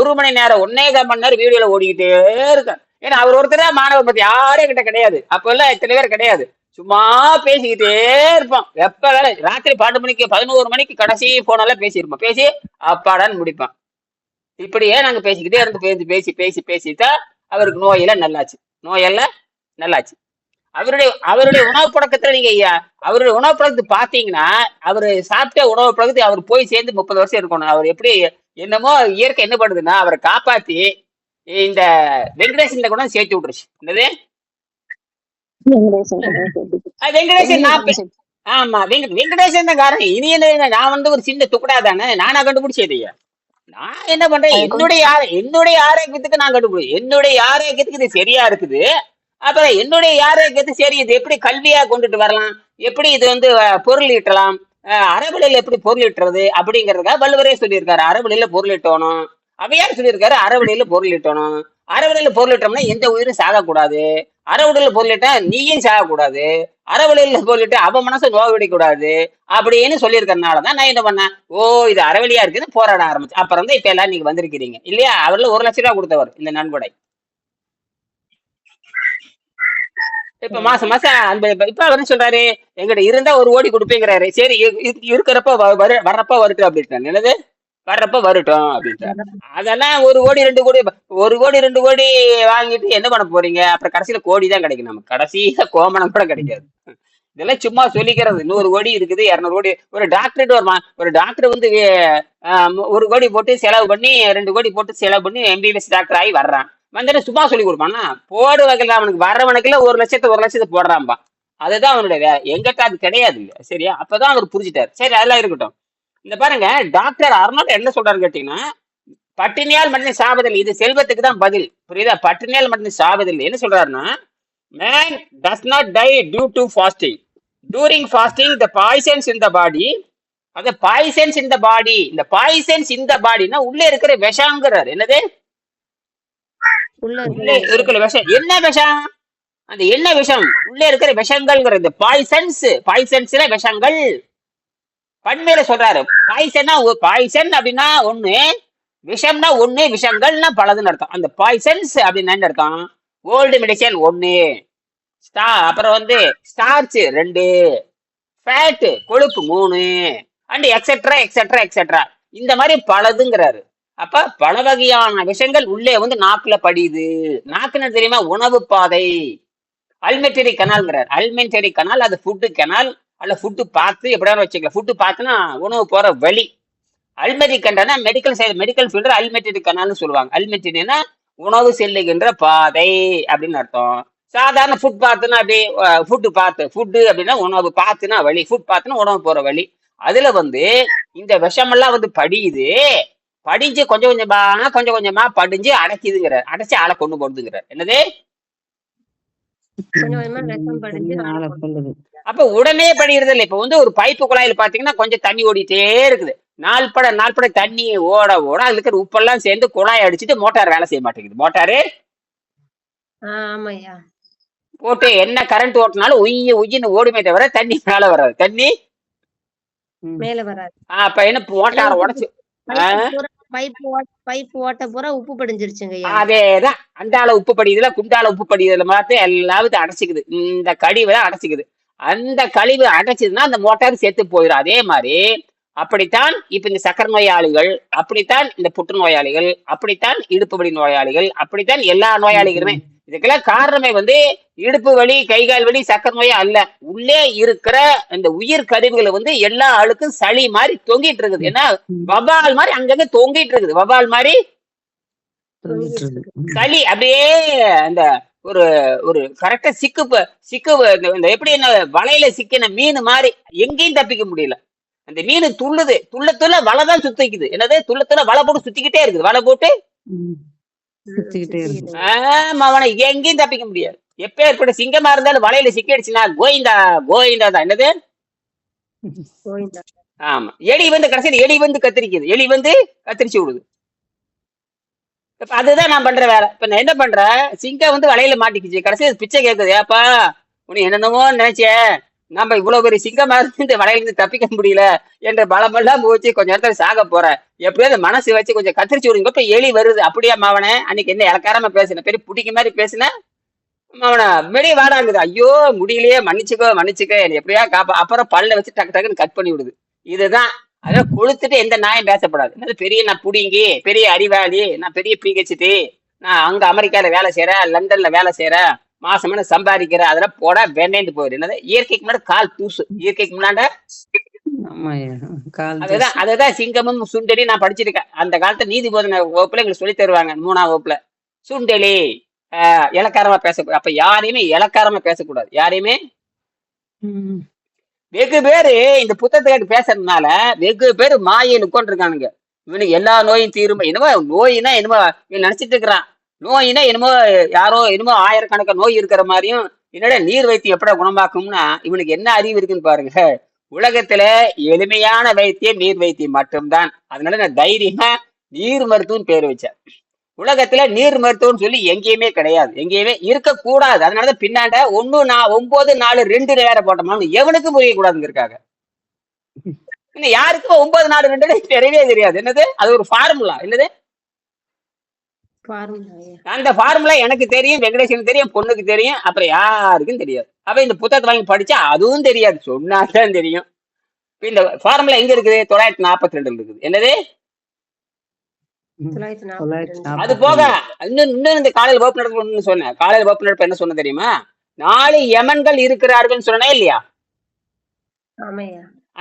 1 மணி நேரம் 1.25 மணி நேரம் வீடியோல ஓடிக்கிட்டே இருக்காரு. ஏன்னா அவர் ஒருத்தர மாணவர் பத்தி யாரே கிட்ட கிடையாது. அப்ப எல்லாம் இத்தனை பேர் கிடையாது. சும்மா பேசிக்கிட்டே இருப்போம். எப்ப வேலை ராத்திரி 12 மணிக்கு 11 மணிக்கு கடைசி போனாலும் பேசியிருப்போம். பேசி அப்பாடான்னு முடிப்பான். இப்படியே நாங்க பேசிக்கிட்டே இருந்து பேசிதான் அவருக்கு நோயெல்லாம் நல்லாச்சு. அவருடைய உணவு பழக்கத்துல நீங்க அவருடைய உணவு பழக்கத்தை பாத்தீங்கன்னா, அவரு சாப்பிட்ட உணவு பழக்கத்தை அவர் போய் சேர்ந்து 30 வருஷம் இருக்கணும். அவர் எப்படி என்னமோ இயற்கை என்ன பண்ணுதுன்னா, அவரை காப்பாத்தி இந்த வெங்கடேசன் கூட சேர்த்து விட்டுருச்சு. என்னது? வெங்கடேசன். ஆமா, வெங்கடேசன் தான் காரணம். இனி என்ன, நான் வந்து ஒரு சின்ன துக்கடா தானே, நானா கண்டுபிடிச்சதையா? நான் என்ன பண்றேன்? என்னுடைய ஆரோக்கியத்துக்கு நான் கண்டுபிடிச்சேன். என்னுடைய ஆரோக்கியத்துக்கு இது சரியா இருக்குது. அப்புறம் என்னுடைய ஆரோக்கியத்துக்கு சரி, இது எப்படி கல்வியா கொண்டுட்டு வரலாம், எப்படி இது வந்து பொருள் ஈட்டலாம், அறவழியில எப்படி பொருள் ஈட்டுறது அப்படிங்கறதுக்காக வள்ளுவரே சொல்லியிருக்காரு. அறவழியில பொருள் ஈட்டணும். அவையார் சொல்லியிருக்காரு அறவழியில பொருள் ஈட்டணும். அறவழியில பொருள் ஈட்டோம்னா எந்த உயிரும் சாகக்கூடாது. அறவழியில பொருள் ஈட்டா நீயும் சாகக்கூடாது. அறவழியில பொருள் ஈட்ட அவ மனசை நோவிடக்கூடாது அப்படின்னு சொல்லியிருக்கிறதுனாலதான் நான் என்ன பண்ணேன், இது அறவழியா இருக்குன்னு போராட ஆரம்பிச்சு. அப்புறம் தான் இப்ப எல்லாரும் நீங்க வந்திருக்கிறீங்க இல்லையா? அவர்ல 1 லட்சம் ரூபாய் கொடுத்தவர் இந்த நன்கொடை. இப்ப மாசம் இப்ப அவரு சொல்றாரு எங்கிட்ட இருந்தா 1 கோடி கொடுப்பேங்கிறாரு. சரி இருக்கிறப்ப வர்றப்ப வரட்டும் அப்படின்ட்டாங்க. என்னது வர்றப்ப வரட்டும் அப்படின்ட்டாரு. அதெல்லாம் 1 கோடி 2 கோடி 1 கோடி 2 கோடி வாங்கிட்டு என்ன பண்ண போறீங்க? அப்புறம் கடைசியில கோடி தான் கிடைக்கும். நமக்கு கடைசியில கோமணம் கூட கிடைக்காது. இதெல்லாம் சும்மா சொல்லிக்கிறது. 100 கோடி இருக்குது, 200 கோடி. ஒரு டாக்டரேட் ஒரு டாக்டர் வந்து 1 கோடி போட்டு செலவு பண்ணி 2 கோடி போட்டு செலவு பண்ணி எம்பிபிஎஸ் டாக்டர் ஆகி வர்றான். வந்துட்டு சும்மா சொல்லி கொடுப்பானா? போடு வகையில் அவனுக்கு வர்றவனுக்குல 1 லட்சத்தை போடுறான்பா. அதுதான் அவனுடைய வேலை. எங்கிட்ட அது கிடையாது இல்ல. சரியா? அப்பதான் அவர் புரிஞ்சுட்டாரு. சரி, அதெல்லாம் இருக்கட்டும். இந்த பாருங்க, டாக்டர் அர்னால்ட் என்ன சொல்றாரு கேட்டீங்கன்னா, பட்டினியால் மனிதன் சாவதில்லை. இது செல்வத்துக்கு தான் பதில். புரியுதா? பட்டினியால் மனிதன் சாவதில்லை. என்ன சொல்றாருன்னா, man does not die due to fasting. During fasting, the poisons in the body, the poisons in the body, இந்த poisons in the bodyனா உள்ளே இருக்கிற விஷங்கிறார். என்னது? உள்ளே இருக்கிற விஷம். என்ன விஷம்? அந்த என்ன விஷம்? உள்ளே இருக்கிற விஷங்கள்ங்கிற இந்த பாய்சன்ஸ்ல விஷங்கள். பண்மையில சொல்றாரு. பாய்சன் அப்படின்னா ஒண்ணு, விஷம்னா ஒண்ணு, விஷங்கள்னா பலதுன்னு அர்த்தம். அந்த பாய்சன்ஸ் அப்படின்னு என்ன அர்த்தம்? ஓல்டு மெடிசன் 1, அப்புறம் வந்து ஸ்டார்ச் 2, ஃபேட் கொழுப்பு 3, அண்ட் எக்ஸெட்ரா எக்ஸெட்ரா எக்ஸெட்ரா. இந்த மாதிரி பலதுங்கிறாரு. அப்ப பல வகையான விஷயங்கள் உள்ளே வந்து நாக்குல படியுது. நாக்குன்னு தெரியுமா? உணவு பாதை. அல்மெண்டரி கனால்ங்கிறார். அல்மெண்டரி கனால், அது ஃபுட்டு கனால், அல்ல ஃபுட்டு பார்த்து எப்படியாவது வச்சுக்கலாம். ஃபுட்டு பார்த்துன்னா உணவு போற வழி. அல்மெரி கண்டனா மெடிக்கல் ஃபீல்டு அல்மெண்டரி கனால்னு சொல்லுவாங்க. அல்மெண்டரினா உணவு செல்லுகின்ற பாதை அப்படின்னு அர்த்தம். சாதாரண ஃபுட் பார்த்துனா அப்படியே ஃபுட்டு அப்படின்னா உணவு பார்த்துனா வழி, ஃபுட் பார்த்துனா உணவு போற வழி. அதுல வந்து இந்த விஷமெல்லாம் வந்து படியுது. படிஞ்சு கொஞ்சம் கொஞ்சமா படிஞ்சு அடைக்குதுங்கிறார். அடைச்சு ஆளை கொண்டு போடுதுங்கிறார். என்னது? அப்ப உடனே படிக்கிறது இல்லை. இப்ப வந்து ஒரு பைப்பு குழாயில பாத்தீங்கன்னா கொஞ்சம் தண்ணி ஓடிட்டே இருக்குது. நாள்பட தண்ணி ஓட ஓட அதுல இருக்கிற உப்பெல்லாம் சேர்ந்து குழாய் அடிச்சுட்டு மோட்டார் வேலை செய்ய மாட்டேங்குது. மோட்டாரு போட்டு என்ன கரண்ட் ஓட்டினாலும் உயின்னு ஓடுமே தவிர தண்ணி மேல வராது. தண்ணி மேல வராது. அப்ப என்ன மோட்டார உடைச்சு பைப் ஓட்ட பூரா உப்பு படிஞ்சிருச்சுங்க. அதேதான். அந்தால உப்பு படியுதுல, குண்டால உப்பு படியுதுல மாத்து எல்லாத்தையும் அடைச்சிக்குது. இந்த கழிவு அடைச்சிக்குது. அந்த கழிவு அடைச்சதுன்னா அந்த மோட்டார் செத்து போயிடும். அதே மாதிரி அப்படித்தான் இப்ப இந்த சக்கரை நோயாளிகள், அப்படித்தான் இந்த புற்றுநோயாளிகள், அப்படித்தான் இடுப்பு வலி நோயாளிகள், அப்படித்தான் எல்லா நோயாளிகளுமே. இதுக்கெல்லாம் காரணமே வந்து இடுப்பு வலி, கைகால் வலி, சக்கரை நோயா அல்ல. உள்ளே இருக்கிற இந்த உயிர் கருவிகளை வந்து எல்லா ஆளுக்கும் சளி மாதிரி தொங்கிட்டு இருக்குது. ஏன்னா வவால் மாதிரி அங்கங்க தொங்கிட்டு இருக்குது. வவால் மாதிரி சளி அப்படியே அந்த ஒரு ஒரு கரெக்டா சிக்கு எப்படி என்ன வலையில சிக்கின மீன் மாதிரி எங்கேயும் தப்பிக்க முடியல. அந்த மீன் துள்ள வலைதான் சுத்திக்குது. என்னது? துள்ள வலை போட்டு சுத்திக்கிட்டே இருக்குது. வலை போட்டு அவனை எங்கேயும் தப்பிக்க முடியாது. எப்ப ஏற்பட்ட சிங்கமா இருந்தாலும் வலையில சிக்கிடுச்சுன்னா கோயிந்தா தான். என்னது? ஆமா. எலி வந்து கடைசியில் எலி வந்து கத்திரிச்சு விடுது. இப்ப அதுதான் நான் பண்ற வேலை. இப்ப நான் என்ன பண்றேன்? சிங்கம் வந்து வலையில மாட்டிக்கிச்சு. கடைசியில் பிச்சை கேட்குது. ஏப்பா உனக்கு என்னென்னமோ நினைச்சே, நம்ம இவ்வளவு பெரிய சிங்கமா இருந்து இந்த வலையில இருந்து தப்பிக்க முடியல என்ற பலமெல்லாம் போச்சு. கொஞ்சம் நேரத்துல சாக போறேன். எப்படியாவது மனசு வச்சு கொஞ்சம் கத்திரிச்சு விடுங்க. இப்ப எலி வருது. அப்படியே மாவனே அன்னைக்கு என்ன இலக்காரமா பேசின, பெரிய புடிக்க மாதிரி பேசின மாவன வெளியே வாடாங்குது. ஐயோ முடியலையே, மன்னிச்சுக்கோ என்னை எப்படியா காப்பா. அப்புறம் பல்ல வச்சு டக்குன்னு கட் பண்ணி விடுது. இதுதான். அதான் கொளுத்துட்டு எந்த நாயம் பேசப்படாது. என்னது பெரிய நான் புடிங்கி, பெரிய அறிவாளி, நான் பெரிய பிஹெச்டி, நான் அங்க அமெரிக்கால வேலை செய்யறேன், லண்டன்ல வேலை செய்யறேன், மாசமான சம்பாதிக்கிற, அதெல்லாம் போட வேண்டேன்னு போயிரு. என்னது? இயற்கைக்கு முன்னாடி கால் தூசு. இயற்கைக்கு முன்னாண்ட அதுதான் சிங்கமும் சுண்டலி நான் படிச்சிருக்கேன். அந்த காலத்துல நீதி போதனை வகுப்புல எங்களுக்கு சொல்லி தருவாங்க. 3ஆம் வகுப்புல சுண்டலி இலக்காரமா பேசக்கூடாது. அப்ப யாரையுமே இலக்காரமா பேசக்கூடாது. யாரையுமே. வெகு பேரு இந்த புத்தகத்தை கேட்டு பேசுறதுனால வெகு பேரு மாயையில் உட்காந்துருக்கானுங்க. இவனுக்கு எல்லா நோயும் தீரும். என்னமோ நோயினா என்னமோ நினைச்சிட்டு இருக்கிறான். நோயினா என்னமோ யாரோ என்னமோ ஆயிரக்கணக்கான நோய் இருக்கிற மாதிரியும், என்னோட நீர் வைத்தியம் எப்படா குணமாக்கும்னா இவனுக்கு என்ன அறிவு இருக்குன்னு பாருங்க. உலகத்துல எளிமையான வைத்தியம் நீர் வைத்தியம் மட்டும்தான். அதனால நான் தைரியமா நீர் மருத்துவம் பேர் வச்சேன். உலகத்துல நீர் மருத்துவம் சொல்லி எங்கேயுமே கிடையாது, எங்கேயுமே இருக்கக்கூடாது. அதனாலதான் பின்னாண்ட 1 9 4 2 வேற போட்டோம்னு எவனுக்கும் புரியக்கூடாதுங்கிறக்காக. இன்னும் யாருக்கும் 9 4 2 தெரியவே தெரியாது. என்னது? அது ஒரு ஃபார்முலா. என்னது? அந்த ஃபார்முலா எனக்கு தெரியும், வெங்கடேசனுக்கு தெரியும், பொண்ணுக்கு தெரியும், அப்புறம் யாருக்கும் தெரியாது. அப்ப இந்த புத்தகத்தை வாங்கி படிச்சா அதுவும் தெரியாது, சொன்னாதான் தெரியும். இந்த ஃபார்முலா எங்க இருக்குது? 942 இருக்குது. என்னது? அது போக இன்னும் இந்த காலையில் வகுப்பு நடப்பு சொன்னேன். காலையில் வகுப்பு நடப்பு என்ன சொன்ன தெரியுமா? 4 யமன்கள் இருக்கிறார்கள் சொன்னே இல்லையா?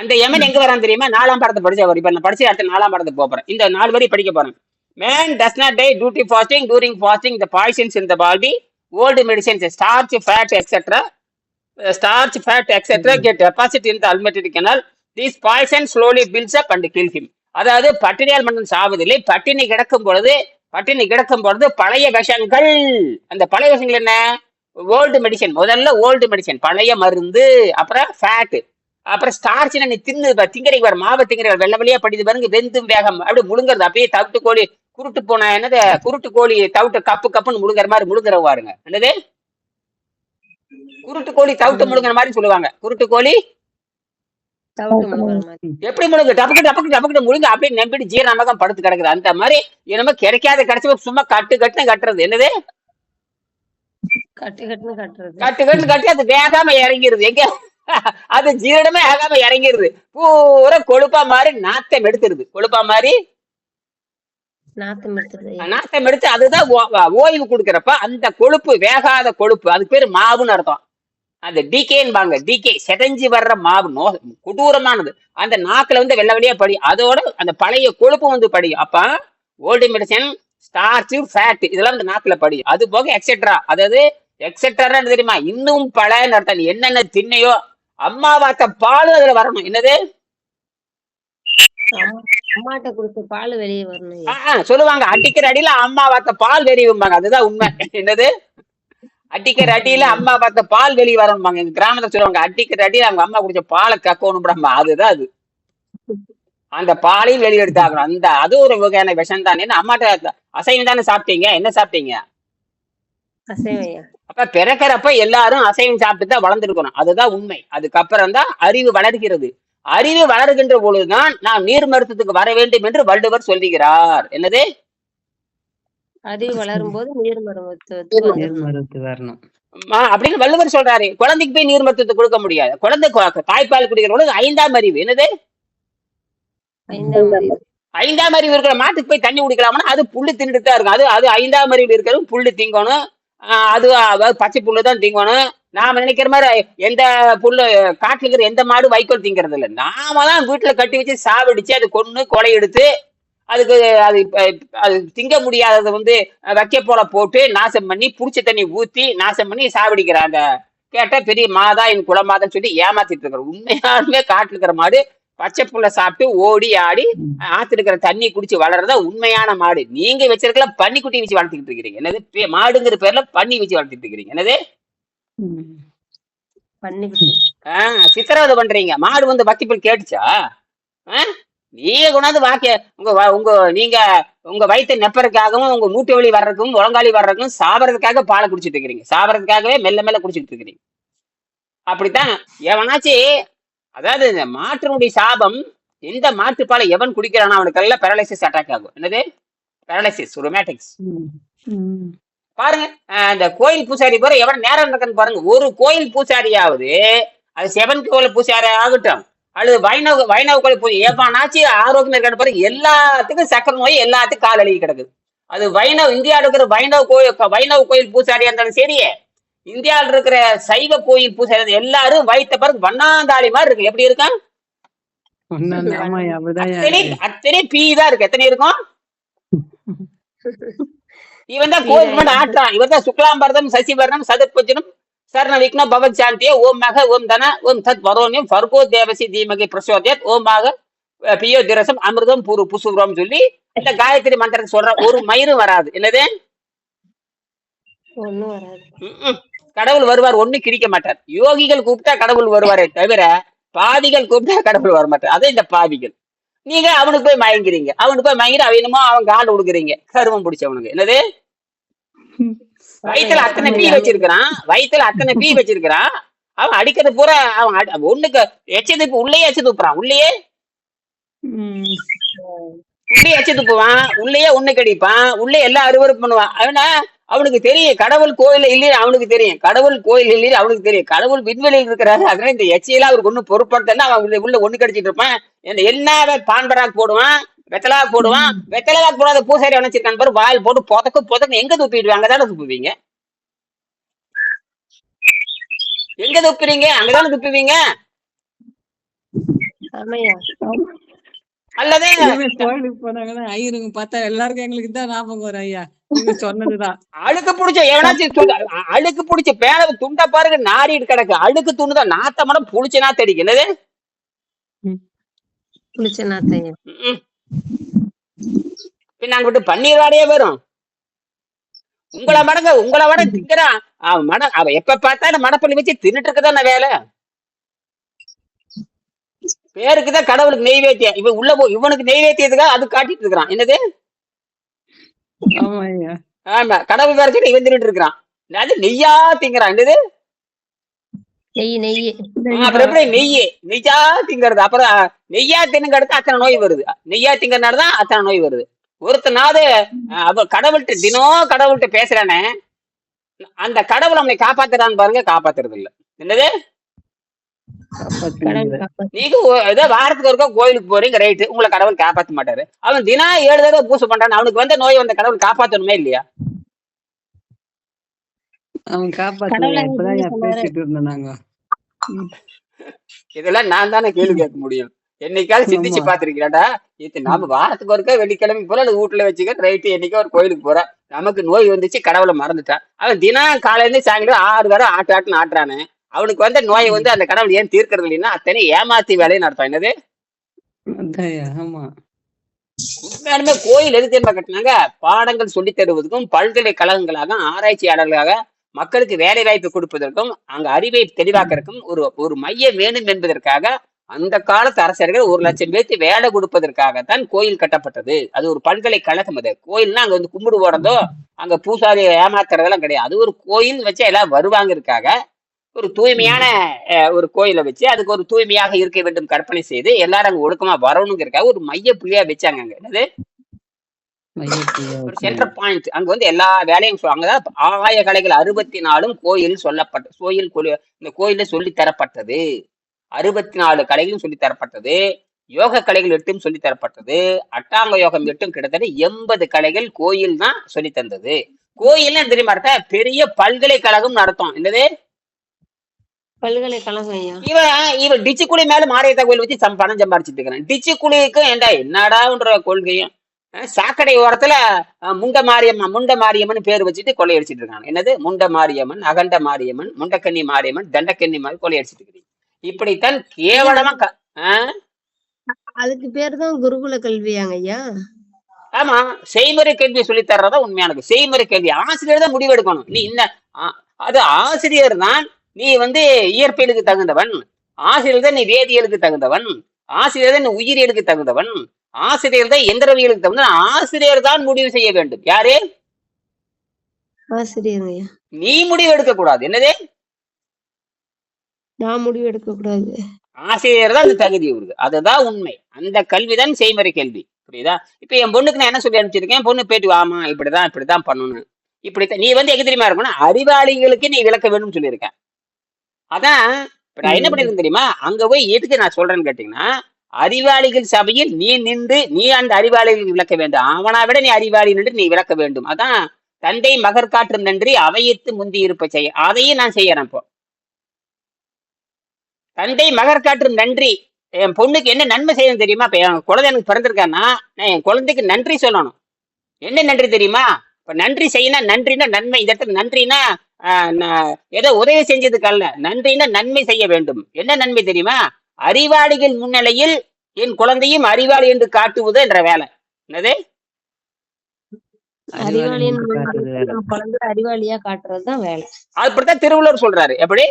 அந்த யமன் எங்க வரான் தெரியுமா? 4ஆம் பாடத்தை படிச்சா வரும். இப்ப நான் படிச்சு அடுத்த 4ஆம் பாடத்துக்கு போறேன். இந்த 4 வரி படிக்க போறேன். Man does not die due to fasting. During fasting, the poisons in the body, old medicines, starch, fat, etc., get deposited in the alimentary canal. These poison slowly builds up and kill him. அதாவது பட்டினியால் மன்னன் சாவதில்லை, பட்டினி கிடக்கும் பொழுது பழைய விஷங்கள், அந்த பழைய விஷங்கள் என்ன? Old medicine. முதல்ல ஓல்டு மெடிசன், பழைய மருந்து, அப்புறம் ஃபேட், அப்புறம் ஸ்டார்ச். நீ திங்கறீங்க வர மாவை திங்கறீங்க, வெள்ள வெளியா படிது பாருங்க, வெந்தும் வேகம் அப்படி முழுங்குறது. அப்படியே தவிட்டு கோழி குருட்டு போன என்னது, குருட்டு கோழி தவிட்டு கப்புன்னு முழுங்குற மாதிரி முழுங்குற பாருங்க. என்னது? குருட்டு கோழி தவிட்டு முழுங்குற மாதிரி சொல்லுவாங்க. குருட்டு கோழி எப்படி முழுங்கு? டப்புக்கு முழுங்க அப்படியே நம்பிட்டு ஜீரணமாகம் படுத்து கிடக்குது. அந்த மாதிரி என்னமோ கிடைக்காத கிடைச்ச சும்மா கட்டுறது. என்னது? கட்டு அது வேகாம இறங்கிருது. எங்க அது ஜீரணமே ஆகாம இறங்கிருது. பூரா கொழுப்பா மாதிரி நாத்தம் எடுத்துருது. நாத்தம் எடுத்து அதுதான் ஓய்வு கொடுக்கறப்ப அந்த கொழுப்பு, வேகாத கொழுப்பு, அதுக்கு பேரு மாவுன்னு அர்த்தம். அந்த டிகேன்பாங்க. டிகே செதஞ்சி வர்ற மாவு, கொடூரமானது. அந்த நாக்குல வந்து வெள்ள வெளியா படி, அதோட அந்த பழைய கொழுப்பு வந்து படி. அப்ப ஓல்டு மெடிசன், ஸ்டார்ச், ஃபேட் இதெல்லாம் வந்து நாக்குல படி. அது போக எக்ஸெட்ரா. அதாவது எக்ஸெட்ரா தெரியுமா? இன்னும் பழையன்னு அர்த்தம். என்னென்ன திண்ணையோ அம்மா வாத்த பால் அதுல வரணும். என்னது? சொல்லுவாங்க, அடிக்கிற அடியில அம்மா வாத்த பால் வெளியும்பாங்க. அதுதான் உண்மை. என்னது? அடிக்கிற அடியில அம்மா பார்த்த பால் வெளியே வரணும்பாங்க. எங்க கிராமத்துல சொல்லுவாங்க, அடிக்கிற அடியில அவங்க அம்மா குடிச்ச பாலை கக்கணும்டாமா. அதுதான் அது. அந்த பாலையும் வெளியெடுத்தாகணும். அது ஒரு வகையான விஷம் தான். என்ன அம்மாட்ட அசைவம் தானே சாப்பிட்டீங்க? என்ன சாப்பிட்டீங்க? அப்ப பிறக்கிறப்ப எல்லாரும் அசைவம் சாப்பிட்டு தான் வளர்ந்துருக்கணும். அதுதான் உண்மை. அதுக்கப்புறம் தான் அறிவு வளர்கிறது. அறிவு வளர்கின்ற பொழுதுதான் நாம் நீர் மருத்துவத்துக்கு வர வேண்டும் என்று வள்ளுவர் சொல்லுகிறார். என்னது? அறிவு வளரும் போது நீர் மருத்துவத்துக்கு வரணும் அப்படின்னு வள்ளுவர் சொல்றாரு. குழந்தைக்கு போய் நீர் மருத்துவத்தை கொடுக்க முடியாது. குழந்தை தாய்ப்பால் குடிக்கிற பொழுது 5ஆம் அறிவு. என்னது? 5ஆம் அறிவு இருக்கிற மாட்டுக்கு போய் தண்ணி குடிக்கலாம்னா அது புல்லு தின்னுட்டு தான் இருக்கும். அது 5ஆம் அறிவு இருக்கிறது புல்லு திங்கணும். அது பச்சை புல்லு தான் திங்கணும். நாம நினைக்கிற மாதிரி எந்த புல்லு காட்டுல இருக்கிற எந்த மாடு வைக்கோல் திங்கிறது இல்லை. நாம தான் வீட்டுல கட்டி வச்சு சாவடிச்சு அது கொண்டு கொலை எடுத்து அதுக்கு அது திங்க முடியாததை வந்து வைக்க போல போட்டு நாசம் பண்ணி புடிச்ச தண்ணி ஊத்தி நாசம் பண்ணி சாவடிக்கிறாங்க. கேட்டா பெரிய மாதா என் குலமாதான்னு சொல்லி ஏமாத்திட்டு இருக்கிற. உண்மையாலுமே காட்டுல இருக்கிற மாடு பச்சை புல்ல சாப்பிட்டு ஓடி ஆடி ஆத்துல இருக்கிற தண்ணி குடிச்சு வளர்றதா உண்மையான மாடு. நீங்க வச்சிருக்கலாம் பன்னிக்குட்டி வச்சு வளர்த்துக்கிட்டு இருக்கிறீங்க. என்னது? மாடுங்கிற பேர்ல பண்ணி வச்சு வளர்த்துட்டு இருக்கிறீங்க. என்னது? சித்திரவதை பண்றீங்க. மாடு வந்து வக்கிப்புல் கேட்டுச்சா? நீங்க கொண்டாந்து நீங்க உங்க வயிற்று நெப்பறதுக்காகவும் உங்க மூட்டு வலி வர்றதுக்கும் முழங்காலி வர்றதுக்கும் சாப்பிடறதுக்காக பாலை குடிச்சிட்டு இருக்கிறீங்க. சாப்பிடறதுக்காகவே மெல்ல மெல்ல குடிச்சிட்டு இருக்கிறீங்க. அப்படித்தான் எவனாச்சு, அதாவது இந்த மாற்றினுடைய சாபம், எந்த மாட்டுப்பாலை எவன் குடிக்கிறானோ அவனுக்கெல்லாம் பேரலைசிஸ் அட்டாக் ஆகும். என்னது? பேரலைசிஸ், ருமேட்டிக்ஸ். பாருங்க, இந்த கோயில் பூசாரி போற எவன் நேரம் நடக்குன்னு பாருங்க. ஒரு கோயில் பூசாரியாவது, அது சிவன் கோயில் பூசாரி ஆகட்டும் அல்லது வைணவ கோயில் பூஜை ஏப்பானாச்சு ஆரோக்கியம் இருக்கான்னு பாருங்க. எல்லாத்துக்கும் சக்கர நோய், எல்லாத்துக்கும் கால் அழுகி கிடக்குது. அது இந்தியாவில் இருக்கிற வைணவ கோயில் பூசாரியா இருந்தாலும் சரியே, இந்தியாவில் இருக்கிற சைவ கோயில் பூசாரி எல்லாரும் வயிற்ற பாருங்க வண்ணாந்தாளி மாதிரி இருக்கு. எப்படி இருக்கும்? அத்தனை பீ தான் இருக்கு. எத்தனை இருக்கும்? இவன் தான் கோயில் மட்டும் ஆட்டான். இவர் தான் சுக்லாம்பரதம் சசிவர்ணம் சதுர்புஜனம் சரண விக்ன பவத் சாந்தியே ஓம் மக ஓம் தன ஓம் தத் வரோன்யம் ஃபர்கோ தேவசி தீமகி பிரசோதயத் ஓம் மாக பியோ திரசம் அமிர்தம் பூரு புசுரம் சொல்லி இந்த காயத்ரி மந்திரத்தை சொல்ற ஒரு மயிரும் வராது. என்னது? கடவுள் வருவார், ஒண்ணு கிடிக்க மாட்டார். யோகிகள் கூப்பிட்டா கடவுள் வருவாரே தவிர பாதிகள் கூப்பிட்டா கடவுள் வர மாட்டார். அதே இந்த பாதிகள். நீங்க அவனுக்கு போய் மயங்கிறீங்க. அவனுக்கு போய் மயங்கிற அவனுமோ அவன் காண்டு கொடுக்குறீங்க. கருவம் பிடிச்சவனுக்கு. என்னது? வயிற்றுல அத்தனை பீ வச்சிருக்கிறான். அவன் அடிக்கிறது பூரா அவன் ஒண்ணுக்கு எச்சதுப்பு உள்ளே எச்சு துப்புறான். உள்ளேயே உள்ளே எச்சு துப்புவான், உள்ளேயே ஒண்ணு கடிப்பான், உள்ளே எல்லாம் அருவருப்பு பண்ணுவான். அவனா அவனுக்கு தெரியும் கடவுள் கோயில் இல்லைன்னு அவனுக்கு தெரியும், கடவுள் கோயில் இல்லைன்னு அவனுக்கு தெரியும், கடவுள் விண்வெளியில் இருக்கிறாரு. அதனால இந்த எச்சையெல்லாம் அவருக்கு ஒன்னும் பொருட்படுத்தல. அவன் உள்ள ஒண்ணு கடிச்சிட்டு இருப்பான். என்ன பான்பராக் போடுவான், வெத்தலாக் போடுவான். வெத்தலாக் போடாத பூசாரி அணைச்சிருக்கான் பாரு, வாயில் போட்டு புதக்கு எங்க துப்பிடுவாங்க? அங்கதானே துப்புவீங்க. எங்க துப்புறீங்க? அங்கதானே துப்புவீங்க. அல்லது கோயிலுக்கு போனாங்கன்னா ஐயருங்க பார்த்தா எல்லாருக்கும் எங்களுக்கு தான் ஞாபகம் வரும் ஐயா, நீங்க சொன்னதுதான். அழுக்கு பிடிச்ச எவனாச்சும் அழுக்கு பிடிச்ச பேர துண்டா பாருங்க, நாரிட்டு கிடக்கு. அழுக்கு துண்டுதான் நாத்த மடம் புளிச்ச நாத்த அடிக்கு. என்னது புளிச்ச நாத்தையா? நாங்க விட்டு பன்னீர் வாடையே வரும். உங்களை விட திங்கிறான் அவன் எப்ப பார்த்தாலும் மடப்பள்ளி வச்சு தின்னுட்டு இருக்கதான வேலை. பேருக்குதான் கடவுளுக்கு நெய்வேத்தியம். இவன் உள்ள இவனுக்கு நெய்வேத்தியத்துக்காக அது காட்டிட்டு இருக்கிறான். என்னது? ஆமா, கடவுள் வேற சொல்லி இவன் தின்னுட்டு இருக்கிறான். அது நெய்யா திங்கிறான். என்னது? அப்புறம் எப்படி நெய்யா திங்கிறது? அப்புறம் நெய்யா தின்னுங்கிறது அத்தனை நோய் வருது. நெய்யா திங்கறதுனாலதான் அத்தனை நோய் வருது. ஒருத்தனாவது கடவுள்கிட்ட தினம் கடவுள்கிட்ட பேசுறானே, அந்த கடவுள் நம்மளை காப்பாத்துறான்னு பாருங்க, காப்பாத்துறது இல்ல. என்னது? நீங்க ஏதோ வாரத்துக்கு ஒருக்கா கோயிலுக்கு போறீங்க, ரைட்டு, உங்களை கடவுள் காப்பாத்த மாட்டாரு. அவன் தினம் 7 தடவை பூசை பண்றான். அவனுக்கு வந்த நோய் வந்த கடவுள் காப்பாத்தணுமே இல்லையா? அவன் காப்பாத்திட்டு இருந்தாங்க. இதெல்லாம் நான் தானே கேள்வி கேட்க முடியும். என்னைக்காவது சிந்திச்சு பாத்திருக்கீங்கடா? நாம வாரத்துக்கு ஒருக்கா வெள்ளிக்கிழமை போல அது வீட்டுல வச்சுக்க, ரைட்டு, என்னைக்கோ ஒரு கோயிலுக்கு போற, நமக்கு நோய் வந்துச்சு, கடவுளை மறந்துட்டான். அவன் தினம் காலையில சாயங்காலம் 6 தடவை ஆட்டுன்னு ஆட்டுறானே, அவனுக்கு வந்த நோயை அந்த கடவுள் ஏன் தீர்க்கறது இல்லைன்னா அத்தனை ஏமாத்தி வேலையை நடத்தும். என்னது? உண்மையாலுமே கோயில் எது தெரியுமா கட்டினாங்க? பாடங்கள் சொல்லி தருவதற்கும், பல்கலைக்கழகங்களாக ஆராய்ச்சியாளர்களாக மக்களுக்கு வேலை வாய்ப்பு கொடுப்பதற்கும், அங்க அறிவை தெளிவாக்கிறதுக்கும் ஒரு மையம் வேணும் என்பதற்காக அந்த காலத்து அரசர்கள் 1 லட்சம் பேருக்கு வேலை கொடுப்பதற்காகத்தான் கோயில் கட்டப்பட்டது. அது ஒரு பல்கலைக்கழகம். அது கோயில்னா அங்க கும்பிடு போறதோ அங்க பூசாரி ஏமாத்துறதெல்லாம் கிடையாது. அது ஒரு கோயில் வச்சு எல்லாம் வருவாங்க இருக்காக. ஒரு தூய்மையான ஒரு கோயிலை வச்சு அதுக்கு ஒரு தூய்மையாக இருக்க வேண்டும் கற்பனை செய்து எல்லாரும் அங்க ஒழுக்கமா வரணுங்கிறதுக்காக ஒரு மைய புள்ளியா வச்சாங்க. அங்க என்னது? ஒரு சென்டர் பாயிண்ட். அங்க எல்லா வேலையும் அங்கதான் ஆய கலைகள் 64 கோயில் இந்த கோயில சொல்லி தரப்பட்டது. 64 கலைகளும் சொல்லி தரப்பட்டது. யோக கலைகள் 8 சொல்லி தரப்பட்டது. அட்டாங்க யோகம் 8, கிட்டத்தட்ட 80 கலைகள் கோயில் தான் சொல்லி தந்தது. கோயில்னா தெரியுமா? பெரிய பல்கலைக்கழகம் நடத்தும். என்னது? பல்கலைக்கழகம். இவன் டிச்சுக்குழி மேல மாரியத்தா கோயில் வச்சு பணம் சம்பாரிச்சிட்டு இருக்கிறான். டிச்சுக்குழிக்கும் என்னடான்ற கொள்கையும் சாக்கடை ஓரத்துல முண்ட மாரியம்மன் பேர் வச்சுட்டு கொள்ளையடிச்சிட்டு இருக்காங்க. என்னது? முண்ட மாரியம்மன், அகண்ட மாரியம்மன், முண்டக்கண்ணி மாரியம்மன், தண்டக்கண்ணி மாதிரி கொள்ளையடிச்சிட்டு இருக்கிறீங்க. இப்படித்தான் கேவலமா. அதுக்கு பேர் தான் குருகுல கல்வியாங்க ஐயா. ஆமா, செய்முறை கல்வி சொல்லி தர்றதா உண்மையானது. செய்முறை கல்வி ஆசிரியர் தான் முடிவெடுக்கணும். நீ அது ஆசிரியர் தான். நீ இயற்பியலுக்கு தகுந்தவன், ஆசிரியர் தான் நீ வேதியியலுக்கு தகுந்தவன், ஆசிரியர் தான் நீ உயிரியலுக்கு தகுந்தவன், ஆசிரியர் தான் எந்திரவியலுக்கு தகுந்தவன். ஆசிரியர் தான் முடிவு செய்ய வேண்டும். யாரு? ஆசிரியர். நீ முடிவு எடுக்க கூடாது. என்னது? நான் முடிவு எடுக்க கூடாது. ஆசிரியர் தான் அந்த தகுதி வருது. அதுதான் உண்மை. அந்த கல்விதான் செய்முறை கல்வி. புரியுதா? இப்ப என் பொண்ணுக்கு நான் என்ன சொல்லி அனுப்பிச்சிருக்கேன்? பொண்ணு போயிட்டு வாமா, இப்படிதான் பண்ணணும். இப்படித்தான் நீ எங்க தெரியுமா இருக்கணும்? அறிவாளிகளுக்கு நீ விளக்க வேணும்னு சொல்லியிருக்கேன். அதான் இப்ப நான் என்ன பண்ணிருக்கேன் தெரியுமா? அங்க போய் எதுக்கு நான் சொல்றேன்னு கேட்டீங்கன்னா, அறிவாளிகள் சபையில் நீ நின்று நீ அந்த அறிவாளிகளுக்கு விளக்க வேண்டும். அவனை விட நீ அறிவாளி நின்று நீ விளக்க வேண்டும். அதான் தந்தை மகர் காற்றும் நன்றி அவையத்து முந்தி இருப்ப செய்ய. அதையும் நான் செய்யறேன். இப்போ தந்தை மகர் காற்றும் நன்றி. என் பொண்ணுக்கு என்ன நன்மை செய்யணும் தெரியுமா? இப்ப என் குழந்தை எனக்கு பிறந்திருக்கான்னா நான் என் குழந்தைக்கு நன்றி சொல்லணும். என்ன நன்றி தெரியுமா? இப்ப நன்றி செய்யணும். நன்றினா நன்மை. இந்த இடத்துல நன்றினா ஏதோ உதவி செஞ்சதுக்கு அல்ல. நன்றினா நன்மை செய்ய வேண்டும். என்ன நன்மை தெரியுமா? அறிவாளிகள் முன்னிலையில் என் குழந்தையும் அறிவாளி என்று காட்டுவது என்ற வேலை. என்னது? அறிவாளியா காட்டுறதுதான் வேலை. அப்படித்தான் திருவள்ளுவர் சொல்றாரு. எப்படி?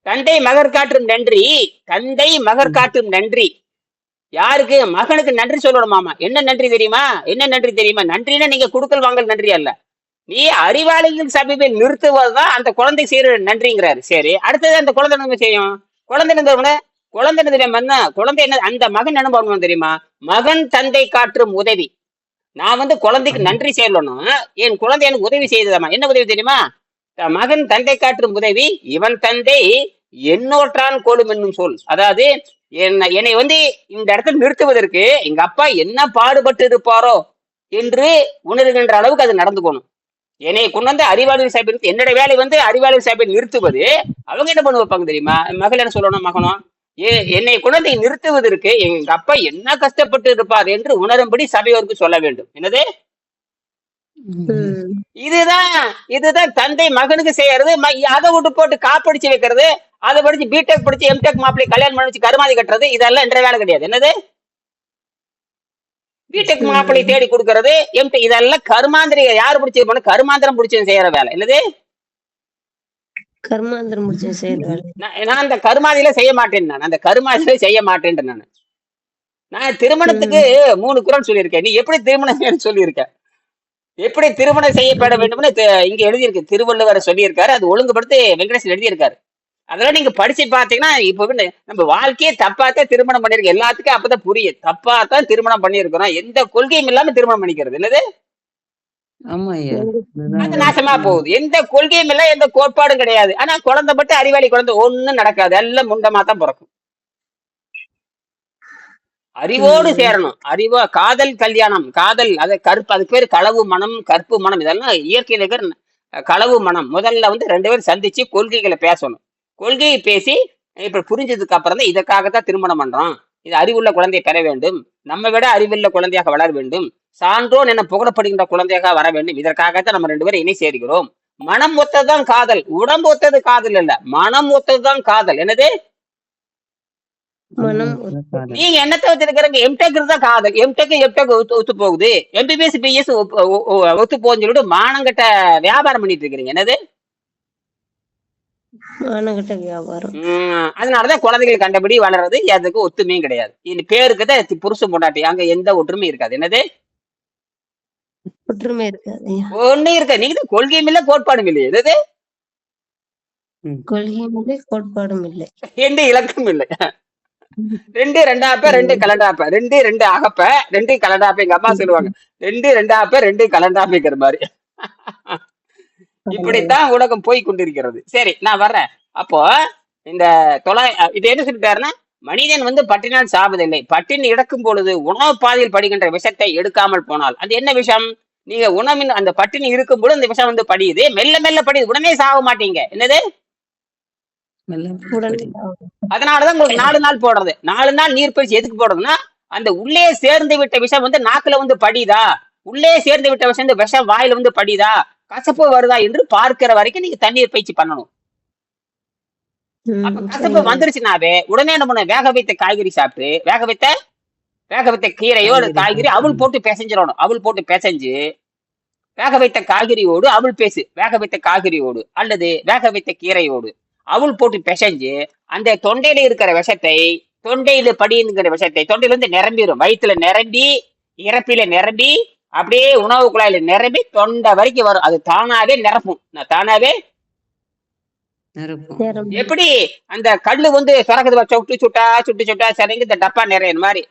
தந்தை மகர் காட்டும் நன்றி. தந்தை மகர் காட்டும் நன்றி யாருக்கு? மகனுக்கு நன்றி சொல்லணுமாமா. என்ன நன்றி தெரியுமா? நன்றினா நீங்க குடுக்கல் வாங்கல் நன்றி அல்ல. நீ அறிவாளிகள் சபையில் நிறுத்துவதுதான் அந்த குழந்தை செய்யற நன்றிங்கிறாரு. சரி, அடுத்தது அந்த குழந்தை நம்ம செய்யும். குழந்தை இருந்தவன குழந்தை என்ன தெரியுமா, குழந்தை என்ன, அந்த மகன் என்ன பண்ணுவான் தெரியுமா, மகன் தந்தை காற்றும் உதவி. நான் வந்து குழந்தைக்கு நன்றி செய்யலன்னா என் குழந்தை எனக்கு உதவி செய்ததாமா. என்ன உதவி தெரியுமா, மகன் தந்தை காற்றும் உதவி, இவன் தந்தை என்னோற்றான் கோலும் என்னும் சொல். அதாவது என்னை வந்து இந்த இடத்துல நிறுத்துவதற்கு எங்க அப்பா என்ன பாடுபட்டு இருப்பாரோ என்று உணர்கின்ற அளவுக்கு அது நடந்துக்கணும். என்னை கொண்டு வந்து அறிவாளர் சாஹிப், என்னோட வேலை வந்து அறிவாளர் சாஹிப்பை நிறுத்துவது. அவங்க என்ன பண்ண வைப்பாங்க தெரியுமா, மகள் என்ன சொல்லணும், மகனும் என்னை குழந்தை நிறுத்துவதற்கு எங்க அப்பா என்ன கஷ்டப்பட்டு இருப்பார் என்று உணரும்படி சபையோருக்கு சொல்ல வேண்டும். என்னது, இதுதான் தந்தை மகனுக்கு செய்யறது. அதை விட்டு போட்டு காப்படிச்சு வைக்கிறது, அதை படிச்சு பிடெக் படிச்சு எம்டெக் மாப்பிள்ளை கல்யாணம் பண்ணி வச்சு கருமாதி கட்டுறது, இதெல்லாம் என்ற வேலை கிடையாது. என்னது, பிடெக் மாப்பிள்ளை தேடி கொடுக்கறது, எம்டெக், இதெல்லாம் கருமாந்திரி யாரு பிடிச்சி கருமாந்திரம் பிடிச்சி செய்யற வேலை. என்னது, கர்மாந்திரம் முடிச்சு செய்யற வேலை. நான் அந்த கருமாதியில செய்ய மாட்டேன், நான் அந்த கருமாதியில செய்ய மாட்டேன். நான் திருமணத்துக்கு 3 குறள் சொல்லியிருக்கேன். நீ எப்படி திருமணம் சொல்லியிருக்க, எப்படி திருமணம் செய்யப்பட வேண்டும்னு இங்க எழுதியிருக்கு. திருவள்ளுவர் சொல்லியிருக்காரு, அது ஒழுங்குபடுத்தி வெங்கடேசன் எழுதியிருக்காரு. அதெல்லாம் நீங்க படிச்சு பாத்தீங்கன்னா, இப்ப நம்ம வாழ்க்கையே தப்பாத்தான் திருமணம் பண்ணிருக்கோம். எல்லாத்துக்கும் அப்பதான் புரியும், தப்பாத்தான் திருமணம் பண்ணிருக்கிறோம். எந்த கொள்கையும் இல்லாம திருமணம் பண்ணிக்கிறது. என்னது, அது நாசமா போகுது. எந்த கொள்கையும் இல்ல, எந்த கோட்பாடும் கிடையாது. ஆனா குழந்தை மட்டும் அறிவாளி குழந்தை, ஒண்ணும் நடக்காது, எல்லாம் முண்டமா தான் பிறக்கும். அறிவோடு சேரணும். அறிவோ காதல் கல்யாணம், காதல் அது கற்பு, அது பேரு களவு மனம், கற்பு மனம், இதெல்லாம் இயற்கையில இருக்கிற களவு மனம். முதல்ல வந்து 2 பேரும் சந்திச்சு கொள்கைகளை பேசணும். கொள்கையை பேசி இப்ப புரிஞ்சதுக்கு அப்புறம் தான் இதற்காகத்தான் திருமணம் பண்றோம், இது அறிவுள்ள குழந்தையை பெற வேண்டும், நம்ம விட அறிவுள்ள குழந்தையாக வளர வேண்டும், சான்றோன் என புகழப்படுகின்ற குழந்தையாக வர வேண்டும், இதற்காகத்தான் நம்ம 2 பேரும் இணை சேர்கிறோம். மனம் ஒத்ததுதான் காதல், உடம்பு ஒத்தது காதல் இல்ல, மனம் ஒத்ததுதான் காதல். என்னது, நீங்க என்னத்தை வச்சிருக்கிறீங்க, எம்டெக் தான் காதல், எம்டெக் ஒத்து போகுது, எம்பிபிஎஸ் பிஎஸ் ஒத்து போகுதுன்னு சொல்லிட்டு மானங்கட்ட வியாபாரம் பண்ணிட்டு இருக்கிறீங்க. என்னது, மானங்கட்ட வியாபாரம். அதனாலதான் குழந்தைகள் கண்டபடி வளர்றது, அதுக்கு ஒத்துமையும் கிடையாது. இந்த பேருக்கு தான் புருஷன் பொண்டாட்டி, அங்க எந்த ஒற்றுமையும் இருக்காது. என்னது, ஒற்றுமை இருக்காது, ஒண்ணு இருக்க. நீங்க தான் கொள்கையும் இல்ல கோட்பாடும் இல்லையே. என்னது, கொள்கையும் இல்லை கோட்பாடும் இல்லை, எந்த இலக்கம் இல்லை. 2 2 2 கலண்டாப்ப, 2 2 அகப்ப 2 கலண்டாப்ப. எங்க அம்மா சொல்லுவாங்க, 2 2 2 கலண்டாப்பிக்கிற மாதிரி. இப்படித்தான் உலகம் போய் கொண்டிருக்கிறது. சரி, நான் வர்றேன். அப்போ இந்த இது என்ன சொல்லிட்டாருன்னா, மனிதன் வந்து பட்டினால் சாவதில்லை, பட்டினி இடக்கும் பொழுது உணவு பாதையில் படுகின்ற விஷத்தை எடுக்காமல் போனால் அது என்ன விஷம், நீங்க உணவின் அந்த பட்டினி இருக்கும் பொழுது அந்த விஷம் வந்து படியுது, மெல்ல மெல்ல படியுது, உடனே சாக மாட்டீங்க. என்னது, அதனாலதான் உங்களுக்கு 4 நாள் போடுறது. 4 நாள் நீர் பயிற்சி எதுக்கு போடுறதுன்னா, அந்த உள்ளே சேர்ந்து விட்ட விஷம் வந்து நாக்குல வந்து படியுதா, உள்ளே சேர்ந்து விட்ட விஷம் வந்து விஷம் வாயில வந்து படியுதா, கசப்பு வருதா என்று பார்க்கிற வரைக்கும் நீங்க தண்ணீர் பயிற்சி பண்ணணும். அப்ப கசப்பு வந்துருச்சுனாவே உடனே என்ன பண்ண, வேக வைத்த காய்கறி சாப்பிட்டு, வேக வைத்த கீரையோடு காய்கறி அவள் போட்டு பிசைஞ்சிடணும். அவள் போட்டு பிசைஞ்சு வேக வைத்த காய்கறியோடு அவள் பேசு, வேக வைத்த காய்கறியோடு அல்லது வேக வைத்த கீரையோடு அவள் போட்டு பிசைஞ்சு அந்த தொண்டையில இருக்கிற விஷத்தை, தொண்டையில படிங்கிற விஷத்தை தொண்டையில இருந்து நிரம்பிடும், வயிற்றுல நிரம்பி இறப்பில நிரம்பி அப்படியே உணவு குழாயில நிரம்பி தொண்டை வரைக்கும் வரும். அது தானாவே நிரப்பும், தானாவே எப்படி அந்த கல்லு வந்து சுரக்குது, சுட்டு சுட்டா சரிங்க இந்த டப்பா நிறைய மாதிரி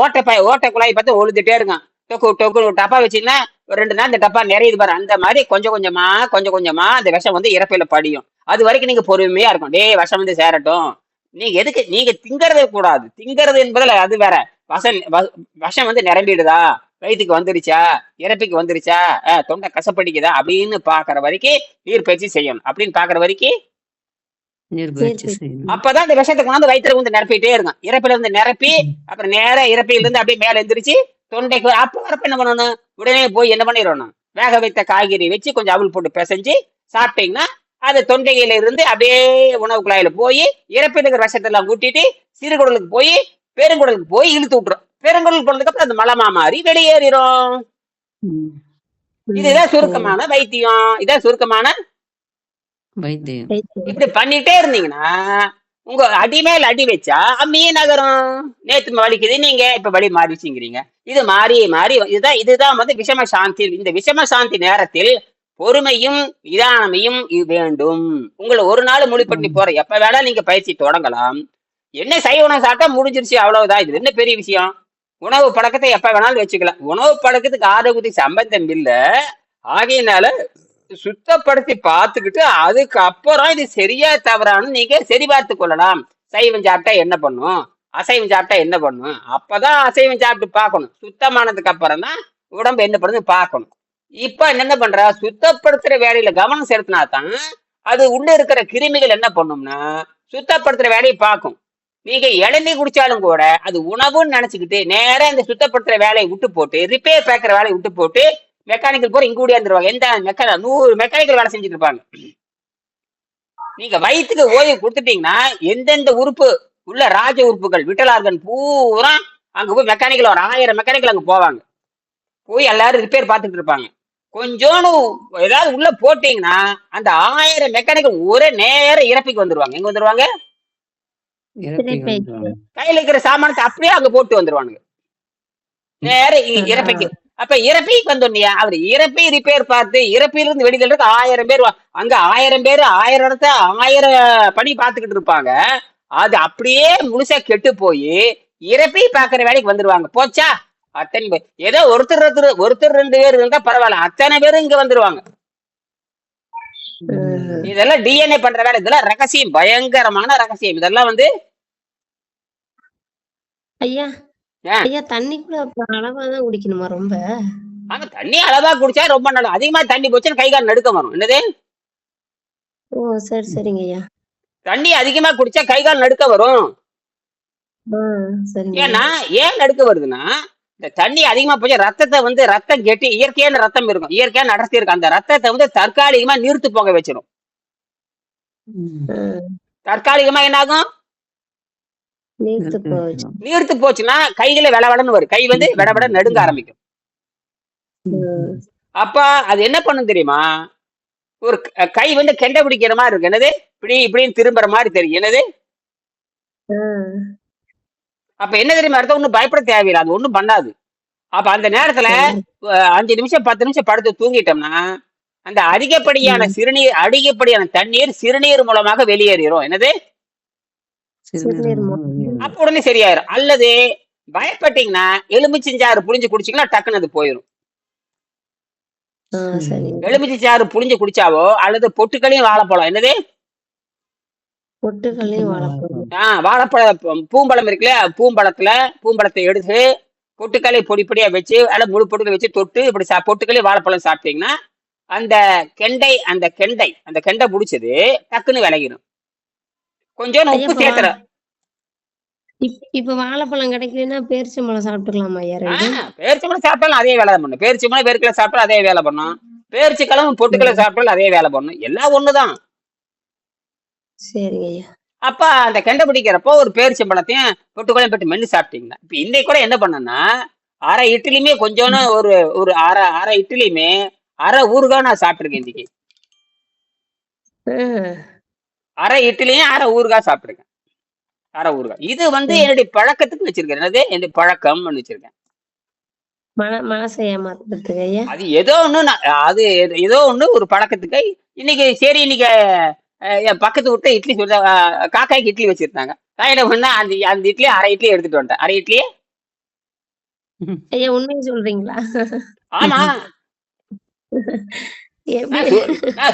ஓட்ட குழாய் பார்த்து ஒழுதுட்டே இருக்கும். டொக்கு டப்பா வச்சீங்கன்னா ஒரு 2 நாள் இந்த டப்பா நிறையுது பாரு, அந்த மாதிரி கொஞ்சம் கொஞ்சமா அந்த விஷம் வந்து இறப்பையில படியும். அது வரைக்கும் நீங்க பொறுமையா இருக்கும். விஷம் வந்து சேரட்டும். நீங்க எதுக்கு, நீங்க திங்கறதே கூடாது, திங்கறது என்பதில் அது வேற. விஷம் வந்து நிரம்பிடுதா, வயிற்றுக்கு வந்துருச்சா, இறப்பிக்கு வந்துருச்சா, தொண்டை கசப்படிக்குதா அப்படின்னு பாக்குற வரைக்கும் நீர் பயிற்சி செய்யணும். அப்படின்னு பாக்குற வரைக்கும் அப்பதான் இந்த விஷத்துக்கு வந்து வயிற்றுல வந்து நிரப்பிட்டே இருக்கும். இறப்பில வந்து நிரப்பி அப்புறம் நேர இறப்பில இருந்து அப்படியே மேல எந்திரிச்சு தொண்டைக்கு அப்ப வரப்ப என்ன பண்ணணும், உடனே போய் என்ன பண்ணிடணும், வேக வைத்த காய்கறி வச்சு கொஞ்சம் அவள் போட்டு பிசைஞ்சு சாப்பிட்டீங்கன்னா அது தொண்டையில இருந்து அப்படியே உணவு குழாயில போய் இறப்பில் இருக்கிற விஷத்தை எல்லாம் கூட்டிட்டு சிறுகுடலுக்கு போய் பெருங்குடலுக்கு போய் இழுத்து விட்டுரும். பெருங்குடல் போனதுக்கு அப்புறம் அந்த மலமா மாறி வெளியேறிடும். இதுதான் சுருக்கமான வைத்தியம், இதான் சுருக்கமான வைத்தியம். இப்படி பண்ணிட்டே இருந்தீங்கன்னா உங்க அடி மேல் அடி வச்சா அம்மியே நகரும். நேத்து வலிக்குது, நீங்க இப்ப வலி மாறிச்சுங்கிறீங்க. இது மாறி இதுதான் வந்து விஷம சாந்தி. இந்த விஷம சாந்தி நேரத்தில் பொறுமையும் நிதானமையும் வேண்டும். உங்களை ஒரு நாள் மொழிப்பட்டி போற எப்ப வேணா நீங்க பயிற்சி தொடங்கலாம். என்ன சைவ உணவு சாப்பிட்டா முடிஞ்சிருச்சு, அவ்வளவுதான். இது என்ன பெரிய விஷயம்? உணவு பழக்கத்தை எப்ப வேணாலும் வச்சுக்கலாம். உணவு பழக்கத்துக்கு ஆரோக்கியத்துக்கு சம்பந்தம் இல்ல. ஆகையினால சுத்தப்படுத்தி பார்த்துக்கிட்டு அதுக்கப்புறம் இது சரியா தவறான்னு நீங்க சரி பார்த்து கொள்ளலாம். சைவம் சாப்பிட்டா என்ன பண்ணும், அசைவம் சாப்பிட்டா என்ன பண்ணும், அப்பதான் அசைவம் சாப்பிட்டு பார்க்கணும். சுத்தமானதுக்கு அப்புறம் தான் உடம்பு என்ன பண்ணுது பார்க்கணும். இப்ப என்ன பண்ற, சுத்தப்படுத்துற வேலையில கவனம் செலுத்தினா தான் அது உள்ள இருக்கிற கிருமிகள் என்ன பண்ணும்னா சுத்தப்படுத்துற வேலையை பார்க்கும். நீங்க இளநீர் குடிச்சாலும் கூட அது உணவுன்னு நினைச்சுக்கிட்டு நேரம் இந்த சுத்தப்படுத்துற வேலையை விட்டு போட்டு ரிப்பேர் பார்க்கிற வேலையை விட்டு போட்டு மெக்கானிக்கல் போற இங்க கூடியாந்துருவாங்க. எந்த 100 மெக்கானிக்கல் வேலை செஞ்சுட்டு இருப்பாங்க. நீங்க வயிற்றுக்கு ஓய்வு கொடுத்துட்டீங்கன்னா எந்தெந்த உறுப்பு உள்ள ராஜ உறுப்புகள் விட்டலார்கன் பூரா அங்க போய் மெக்கானிக்கல் ஒரு 1000 மெக்கானிக்கல் அங்க போவாங்க. போய் எல்லாரும் ரிப்பேர் பார்த்துட்டு இருப்பாங்க. கொஞ்சோன்னு ஏதாவது உள்ள போட்டீங்கன்னா அந்த 1000 மெக்கானிக்கல் ஒரே நேரம் இறப்பிக்கு வந்துருவாங்க. எங்க வந்துருவாங்க? கையில இருக்கிற சாமானத்தை அப்படியே அங்க போட்டு வந்துருவானுங்க நேரம் இறப்பிக்கு. அப்ப இறப்பிக்கு வந்தோன்னியா அவர் இறப்பி ரிப்பேர் பார்த்து இறப்பிலிருந்து வெளியில 1000 பேர் அங்க 1000 பேர் 1000 இடத்த 1000 பணி பார்த்துக்கிட்டு இருப்பாங்க. அது அப்படியே முழுசா கெட்டு போய் இறப்பி பாக்குற வேலைக்கு வந்துருவாங்க. போச்சா அத்தனை பேர். ஏதோ ஒருத்தர் 2 பேர் இருந்தா பரவாயில்ல, அத்தனை பேரும் இங்க வந்துருவாங்க. இதெல்லாம் டிஎன்ஏ பண்ற வேலை. இதெல்லாம் ரகசியம், பயங்கரமான ரகசியம். இதெல்லாம் வந்து ஐயா ஐயா தண்ணி கூட அளவாதான் குடிக்கணுமா? ரொம்ப ஆனா தண்ணி அளவா குடிச்சா ரொம்ப நல்லது. அதிகமா தண்ணி போச்சுன்னா கை கால் நடுக்கம் வரும். என்னது? ஓ சரி சரிங்க ஐயா. தண்ணி அதிகமா குடிச்சா கை கால் நடுக்கம் வரும். ஏன்னா ஏன் நடுக்க வருதுன்னா இந்த தண்ணி அதிகமா போச்சு ரத்தத்தை வந்து ரத்தம் கெட்டி இயற்கையான ரத்தம் இருக்கும், இயற்கையான அடர்த்தி இருக்கும். அந்த ரத்தத்தை வந்து தற்காலிகமா நீர்த்து போக வச்சிடும். தற்காலிகமா என்ன ஆகும்? நீர்த்து போச்சுன்னா கைகளை வெடவடன்னு வரும். கை வந்து வெடவட நடுங்க ஆரம்பிக்கும். அப்ப அது என்ன பண்ணும் தெரியுமா? ஒரு கை வந்து கெண்டை பிடிக்கிற மாதிரி இருக்கு. என்னது? இப்படின்னு திரும்புற மாதிரி தெரியும். என்னது? அப்ப என்ன தெரியுமா அர்த்தம்? ஒண்ணும் பயப்பட தேவையில்லை, அது ஒண்ணும் பண்ணாது. அப்ப அந்த நேரத்துல 5 நிமிஷம் 10 நிமிஷம் படுத்து தூங்கிட்டோம்னா அந்த அதிகப்படியான தண்ணீர் சிறுநீர் மூலமாக வெளியேறிடும். என்னது? அப்ப உடனே சரியாயிரும். அல்லது பயப்பட்டீங்கன்னா எலுமிச்சஞ்சாறு புளிஞ்சு குடிச்சீங்கன்னா டக்குன்னு அது போயிடும். எலுமிச்சஞ்சாறு புளிஞ்சு குடிச்சாவோ அல்லது பொட்டுக்களையும் வாழைப்பழம். என்னது? வாழைப்பழம் பூம்பழம் இருக்குல்ல, பூம்பழத்தை எடுத்து பொட்டுக்களை பொடி பொடியா வச்சு அல்ல முழு பொட்டுக்களை வச்சு தொட்டு இப்படி பொட்டுக்களி வாழைப்பழம் சாப்பிட்டீங்கன்னா அந்த கெண்டை புடிச்சது டக்குன்னு விலகிடும். கொஞ்சம் உப்பு சேர்த்துற. இப்ப வாழைப்பழம் கிடைக்கலன்னா பேரிச்சம்பழம் சாப்பிட்டுக்கலாமா? பேரிச்சம்பழம் சாப்பிட்டாலும் அதே வேலை பண்ணும். பேரிச்சம்பழம் வேர்க்கலை சாப்பிட்டாலும் அதே வேலை பண்ணும். பேரிச்சக்கிழமை பொட்டுக்களை சாப்பிட்டாலும் அதே வேலை பண்ணும். எல்லாம் ஒண்ணுதான். சரிங்க. அப்ப அந்த கெண்டை பிடிக்கிறப்போ ஒரு பேரிச்சம்பழத்தையும் பொட்டுக்களையும் போட்டு மென்னு சாப்பிட்டீங்கன்னா இப்ப இன்னைக்கு கூட என்ன பண்ணனா அரை இட்லியுமே கொஞ்சோன்னு ஒரு அரை இட்லியுமே அரை ஊறுகாய் நான் சாப்பிட்டுருக்கேன் இன்னைக்கு. அரை இட்லியும் அரை ஊறுகாய் சாப்பிட்டுருக்கேன். அரை ஊறுகாய். இது வந்து என்னுடைய பழக்கத்துக்கு வச்சிருக்கேன். என்னது? என்னுடைய பழக்கம் வச்சிருக்கேன். அது ஏதோ ஒண்ணு ஒரு பழக்கத்துக்கு இன்னைக்கு சரி. இன்னைக்கு என் பக்கத்து விட்டு இட்லி சொல்ல காக்காய்க்கு இட்லி வச்சிருந்தாங்க. நான் என்ன பண்ணா அந்த இட்லி அரை இட்லி எடுத்துட்டு வந்துட்டேன். அரை இட்லியே உண்மையை சொல்றீங்களா? ஆமா.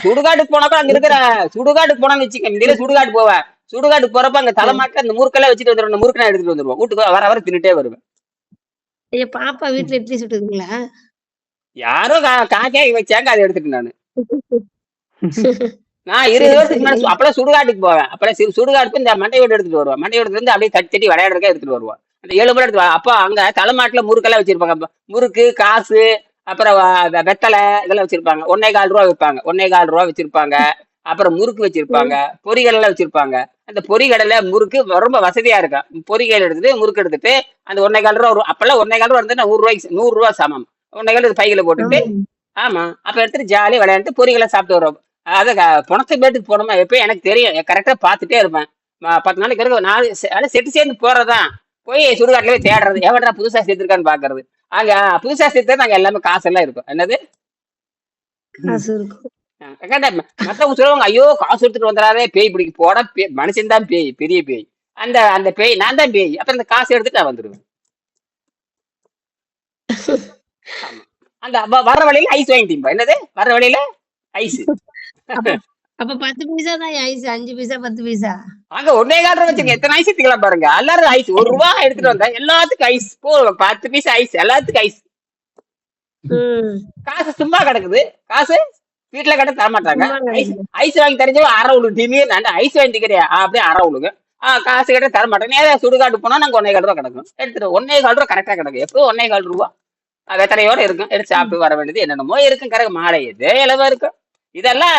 சுடுகாட்டுக்கு போனாக்கா அங்க இருக்கிற சுடுகாட்டுக்கு போனான்னு வச்சுக்க. சுடுகாட்டு போவேன். சுடுகாட்டுக்கு போறப்ப அங்க தலைமாட்டு அந்த முறுக்கெல்லாம் வச்சுட்டு வந்துடுவோம். முறுக்கெல்லாம் எடுத்துட்டு வந்துருவோம். வீட்டுக்கு வர தின்னுட்டே வருவேன். பாப்பா வீட்டுல இட்லி சுட்டுதுங்களா? யாரோ காக்காய் வச்சாங்க, அதை எடுத்துட்டு நான் 20 வருஷத்துக்கு முன்னாடி அப்பெல்லாம் சுடுகாட்டுக்கு போவேன். அப்பெல்லாம் சுடுகாட்டுக்கு இந்த மண்டை வீடு எடுத்துட்டு வருவேன். மண்டை வீடு இருந்து அப்படியே தட்டி விளையாடுறதுக்கே எடுத்துட்டு வருவோம். அந்த 7 மணி எடுத்து அப்போ அங்க தலைமாட்டுல முறுக்கெல்லாம் வச்சிருப்பாங்க. முறுக்கு, காசு, அப்புறம் வெத்தலை இதெல்லாம் வச்சிருப்பாங்க. 1.25 ரூபா வைப்பாங்க. 1.25 ரூபா வச்சிருப்பாங்க. அப்புறம் முறுக்கு வச்சிருப்பாங்க. பொறிகள் எல்லாம் வச்சிருப்பாங்க. அந்த பொறிகடலை முறுக்கு ரொம்ப வசதியா இருக்கும். பொறிகள் எடுத்துட்டு முறுக்கு எடுத்துட்டு அந்த 1.25 ரூபா அப்பெல்லாம் 1.25 ரூபா இருந்துன்னா 100 ரூபா சமம். 1.25 பைகளை போட்டுட்டு ஆமா அப்ப எடுத்துட்டு ஜாலியா விளையாண்டு பொறிகளை சாப்பிட்டு வருவோம். அத புணத்தை பேட்டுக்கு போனோமா எப்பயும் எனக்கு தெரியும். கரெக்டா பாத்துட்டே இருப்பேன். 10 நாளைக்கு இருக்கு 4 செட்டு சேர்ந்து போறதான் போய் சுடுகாட்டுல போய் தேடுறது. எவடா புதுசா சேர்த்திருக்கான்னு பாக்குறது. அங்க புதுசா சேர்த்து நாங்க எல்லாமே காசு எல்லாம் இருக்கும். என்னது? மத்தவங்க சொல்லுவாங்க, ஐயோ காசு எடுத்துட்டு வந்துடாதே பேய் பிடிக்க போட. மனுஷன் தான் பேய், பெரிய பேய். அந்த அந்த பேய் நான் தான் பேய். அப்புறம் இந்த காசு எடுத்துட்டு நான் வந்துருவேன். ஆமா. அந்த வர்ற வழியில ஐஸ் வாங்கிட்டீங்களா? என்னது வர்ற வழியில ஐஸ். அப்ப 10 பைசா தான் ஐஸ், 5 பைசா 10 பைசா. அங்க 1.25 வச்சுங்க, எத்தனை ஐஸ் எடுத்துக்கலாம் பாருங்க. எல்லாரும் ஐஸ் ₹1 எடுத்துட்டு வந்தா எல்லாத்துக்கும் ஐஸ். 10 பைசா ஐஸ், எல்லாத்துக்கும் ஐஸ். காசு சும்மா கிடக்குது. காசு வீட்டுல கிட்ட தர மாட்டாங்க. ஐஸ் வாங்கி தெரிஞ்சவ அரை உழுகு. திடீர்னு ஐஸ் வாங்கி திக்கிறியா அப்படியே அரை உழுகு. காசு கிட்ட தர மாட்டேன். நேரம் சுடுகாட்டு போனா நாங்க ₹1.25 கிடக்கும். எடுத்துட்டு ₹1.25 கரெக்டா கிடக்கும். எப்போ ₹1.25 வெத்தலையோட இருக்கும். எடுத்து சாப்பிட்டு வர வேண்டியது என்னென்னமோ இருக்கும். கிடக்கு மாலை எது இளவா இருக்கும். இதெல்லாம்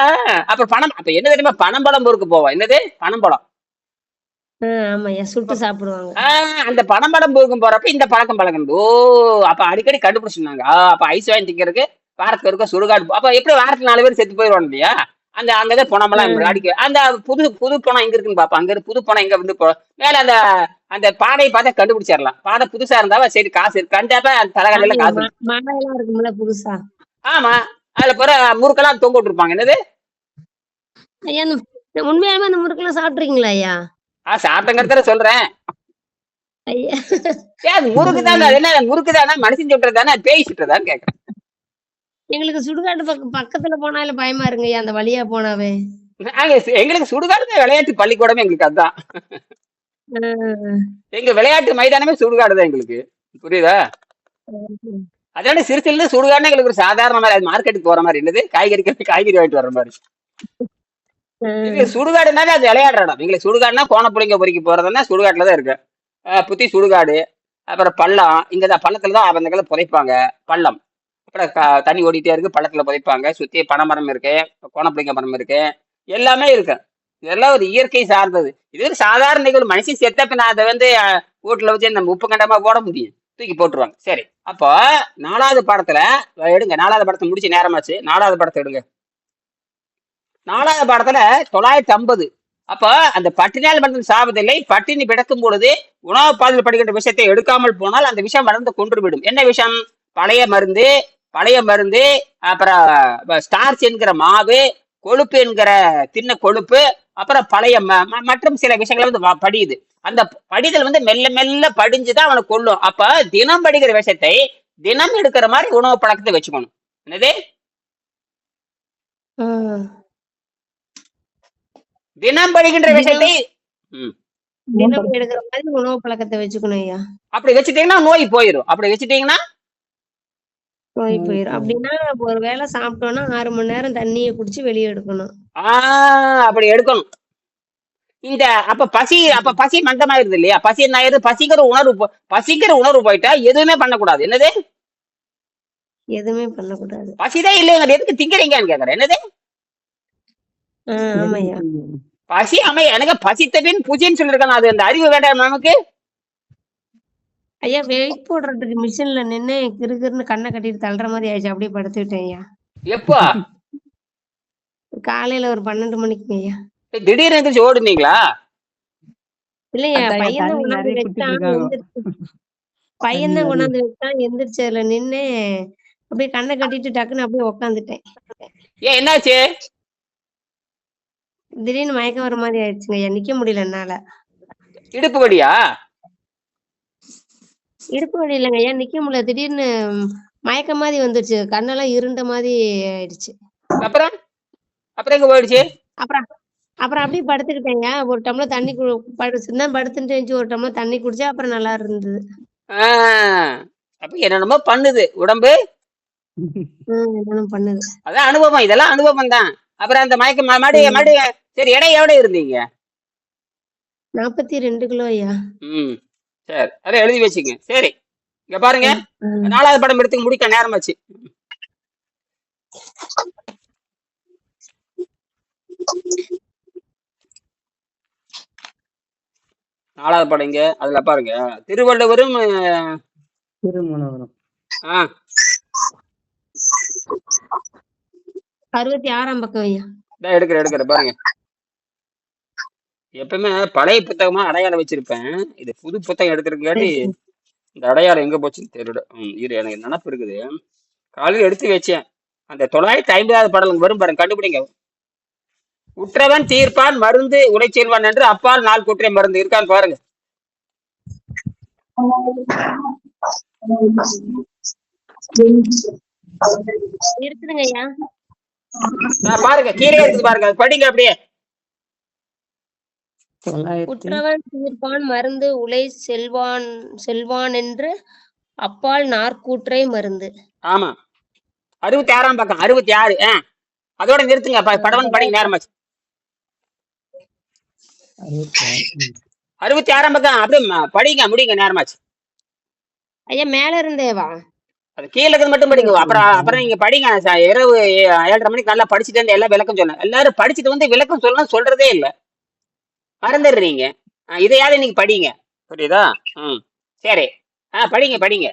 அப்புறம் பணம். அப்ப என்ன தெரியுமா, பனம்பழம் பொறுக்கு போவோம். என்னது பனம்பழம்? ஆமாய்யா, சுட்டு சாப்பிடுவாங்க. அந்த பனம்பழம் பொறுக்கும் போறப்ப இந்த பழக்கம் பழக்கணும். ஓ, அப்ப அடிக்கடி கண்டுபிடிச்சிருந்தாங்க. அப்ப ஐஸ் வாங்கி திக்கிறதுக்கு வாரத்துக்கு இருக்க சுடுகாடு. அப்ப எப்படி வாரத்துக்கு 4 பேர் செத்து போயிடுவாங்க இல்லையா? அந்த அங்கதான் பணமெல்லாம் அடிக்க. அந்த புது பணம் எங்க இருக்குன்னு பாப்பா. அங்க புது பணம் எங்க வந்து மேல அந்த அந்த பாடையை பார்த்தா கண்டுபிடிச்சிடலாம். பாடை புதுசா இருந்தாவா சரி காசு இருக்கு. கண்டாப்ப அந்த தலைகடையில காசு மாலையெல்லாம் இருக்கும்ல புதுசா. ஆமா, அதுல பிற முறுக்கெல்லாம் தொங்க விட்டுருப்பாங்க. என்னது ஐயா, உண்மையாலுமே அந்த முறுக்கெல்லாம் சாப்பிட்றீங்களா ஐயா? சாப்பிட்டங்கிறத சொல்றேன். ஐயா, அது முறுக்கு தானே. அது என்ன முறுக்கு தானே? மனுஷன் சுட்டுறது தானே? பேய் சுட்டுறதான்னு கேக்குறேன். எங்களுக்கு சுடுகாட்டு பக்கத்துல போனாலும் பயமா இருங்க ஐயா, அந்த வழியா போனாவே. எங்களுக்கு சுடுகாடு விளையாட்டு பள்ளிக்கூடமே. எங்களுக்கு அதுதான் எங்க விளையாட்டு மைதானமே சுடுகாடுதான் எங்களுக்கு. புரியுதா? அதனால சிறுசில சுடுகாடுனா எங்களுக்கு ஒரு சாதாரண மாதிரி. அது மார்க்கெட்டுக்கு போற மாதிரி. என்னது காய்கறி வாங்கிட்டு வர்ற மாதிரி. எங்களுக்கு சுடுகாடுனாலே அது விளையாடுற இடம். எங்களுக்கு சுடுகாடுனா கோணப்புளிங்க பொறிக்க போறதுன்னா சுடுகாட்டுலதான் இருக்கு. புத்தி சுடுகாடு, அப்புறம் பள்ளம். இங்க பள்ளத்துலதான் அவங்க புதைப்பாங்க. பள்ளம் அப்புறம் தண்ணி ஓடிட்டே இருக்கு. பள்ளத்துல புதைப்பாங்க. சுத்தி பனைமரம் இருக்கு, கோணப்புளிங்க மரம் இருக்கு, எல்லாமே இருக்கு. இதெல்லாம் ஒரு இயற்கை சார்ந்தது. இது ஒரு சாதாரண நிகழ்வு. மனுஷன் செத்தப்ப நான் அதை வந்து வீட்டுல வச்சு நம்ம உப்பு கண்டமா போட முடியும்? தூக்கி போட்டுருவாங்க. சரி, அப்போ 4வது படத்துல எடுங்க. 4வது படத்தை முடிச்சு நேரமாச்சு. 4வது படத்தை எடுங்க. 4வது படத்துல 950. அப்ப அந்த பட்டினியால் மனிதன் சாவதில்லை. பட்டினி கிடக்கும் பொழுது உணவு பாதையில் படுகின்ற விஷயத்தை எடுக்காமல் போனால் அந்த விஷயம் வளர்ந்து கொன்றுவிடும். என்ன விஷயம்? பழைய மருந்து, அப்புறம் ஸ்டார்ச் என்கிற மாவு, கொழுப்பு என்கிற தின்ன கொழுப்பு, அப்புறம் பழைய மற்றும் சில விஷயங்கள் வந்து படியுது. அந்த படிதல் வந்து மெல்ல மெல்ல படிஞ்சுதான் அவனை கொள்ளும். அப்ப தினம் படிக்கிற விஷயத்தை தினம் எடுக்கிற மாதிரி உணவு பழக்கத்தை வச்சுக்கணும். என்னது? தினம் படிக்கின்ற விஷயத்தை தினம் எடுக்கிற மாதிரி உணவு பழக்கத்தை வச்சுக்கணும் ஐயா. அப்படி வச்சுட்டீங்கன்னா நோய் போயிடும். அப்படி வச்சுட்டீங்கன்னா நோய் போயிடும். அப்படின்னா ஒரு வேளை சாப்பிட்டோம்னா 6 மணி நேரம் தண்ணியை குடிச்சு வெளியே எடுக்கணும். அப்படி எடுக்கணும். இந்த அப்ப பசி மந்தமாயிருது இல்லையா? பசி என்ன ஆயிருது? பசிக்கிற உணர்வு போயிட்டா எதுவுமே பண்ணக்கூடாது. என்னது? எதுவுமே பண்ணக்கூடாது. பசிதான் இல்லைங்க, எதுக்கு திங்கிறீங்கன்னு கேக்குறேன். என்னது? ஆமாய்யா, பசி எனக்கு பசித்தபின் பூஜைன்னு சொல்லிருக்காங்க. அது அந்த அறிவு வேண்டாம் நமக்கு? ஐயா, வெயிட் போடுறதுக்கு மிஷின்ல நின்று கிருகிருன்னு கண்ணை கட்டிட்டு தள்ளுற மாதிரி ஆயிடுச்சு. அப்படியே படுத்துக்கிட்டேன் ஐயா. எப்போ? காலையில ஒரு 12 மணிக்கு ஐயா. திடீர்னு எந்திரிச்சு ஓடுனீங்களா? இல்லையா, பையன்தான் கொண்டாந்து வச்சான். எந்திரிச்சதுல நின்னு அப்படியே கண்ணை கட்டிட்டு டக்குன்னு அப்படியே உக்காந்துட்டேன். ஏன் என்னாச்சு? திடீர்னு மயக்கம் வர மாதிரி ஆயிடுச்சுங்க ஐயா. நிக்க முடியல என்னால. இடுப்பு வலியா? இடுப்பு வலி இல்லைங்க ஐயா, நிக்க முடியல. திடீர்னு மயக்கம் மாதிரி வந்துருச்சு. கண்ணெல்லாம் இருண்ட மாதிரி ஆயிடுச்சு. அப்புறம் எங்க போயிடுச்சு? அப்புறம் அப்படியே படுத்துக்கிட்டேங்க. ஒரு டம்ளர் தண்ணி படுத்துட்டு ஒரு டம்ளர் தண்ணி குடிச்சா அப்புறம் நல்லா இருந்தது. அப்ப என்னென்னமோ பண்ணுது உடம்பு. பண்ணுது. அதான் அனுபவம். இதெல்லாம் அனுபவம் தான். அப்புறம் அந்த மயக்கம் மறுபடியும் சரி, எடை எவ்வளவு இருந்தீங்க? 42 கிலோ ஐயா. சரி, அதை எழுதி வச்சுங்க. சரி, இங்க பாருங்க. 4வது படம் எடுத்து முடிக்க நேரமாச்சு. நாலாவது படம் இங்க. அதுல பாருங்க, திருவள்ளுவரும் 66ஆம் பக்கம் ஐயா. எடுக்கிற பாருங்க. எப்பவுமே பழைய புத்தகமா அடையாளம் வச்சிருப்பேன். இது புது புத்தகம் எடுக்கிறதுக்காட்டி இந்த அடையாளம் எங்க போச்சுன்னு தெரியல. இது எனக்கு நினப்பு இருக்குது. காலையில் எடுத்து வச்சேன். அந்த 950வது படம் வரும் பாருங்க, கண்டுபிடிங்க. உற்றவன் தீர்ப்பான் மருந்து உழைச்செல்வான் என்று அப்பால் நாள் கூற்றை மருந்து இருக்கான்னு பாருங்க. இருக்குதுங்க ஐயா. பாருங்க, கீழே இருக்குது பாருங்க, படிங்க அப்படியே. உற்றவன் தீர்ப்பான் மருந்து உலை செல்வான் என்று அப்பால் நாற்கூற்றை மருந்து. ஆமா, 66ஆம் பக்கம் 66. அதோட நிறுத்துங்க, படவன் படிங்க, நேரமாச்சு. 66ஆம் பக்கம் அப்படியே படிங்க, முடிங்க, நேரமாச்சு. ஐயா மேல இருந்தேவா? அது கீழே இருக்கிறது மட்டும் படிங்க. அப்புறம் நீங்க படிங்க. இரவு 7:30 மணிக்கு நல்லா படிச்சுட்டு எல்லாம் விளக்கம் சொல்ல. எல்லாரும் படிச்சுட்டு வந்து விளக்கம் சொல்லணும் சொல்றதே இல்லை, மறந்துடுறீங்க. இதையாவது நீங்க படிங்க, புரியுதா? சரி, படிங்க படிங்க.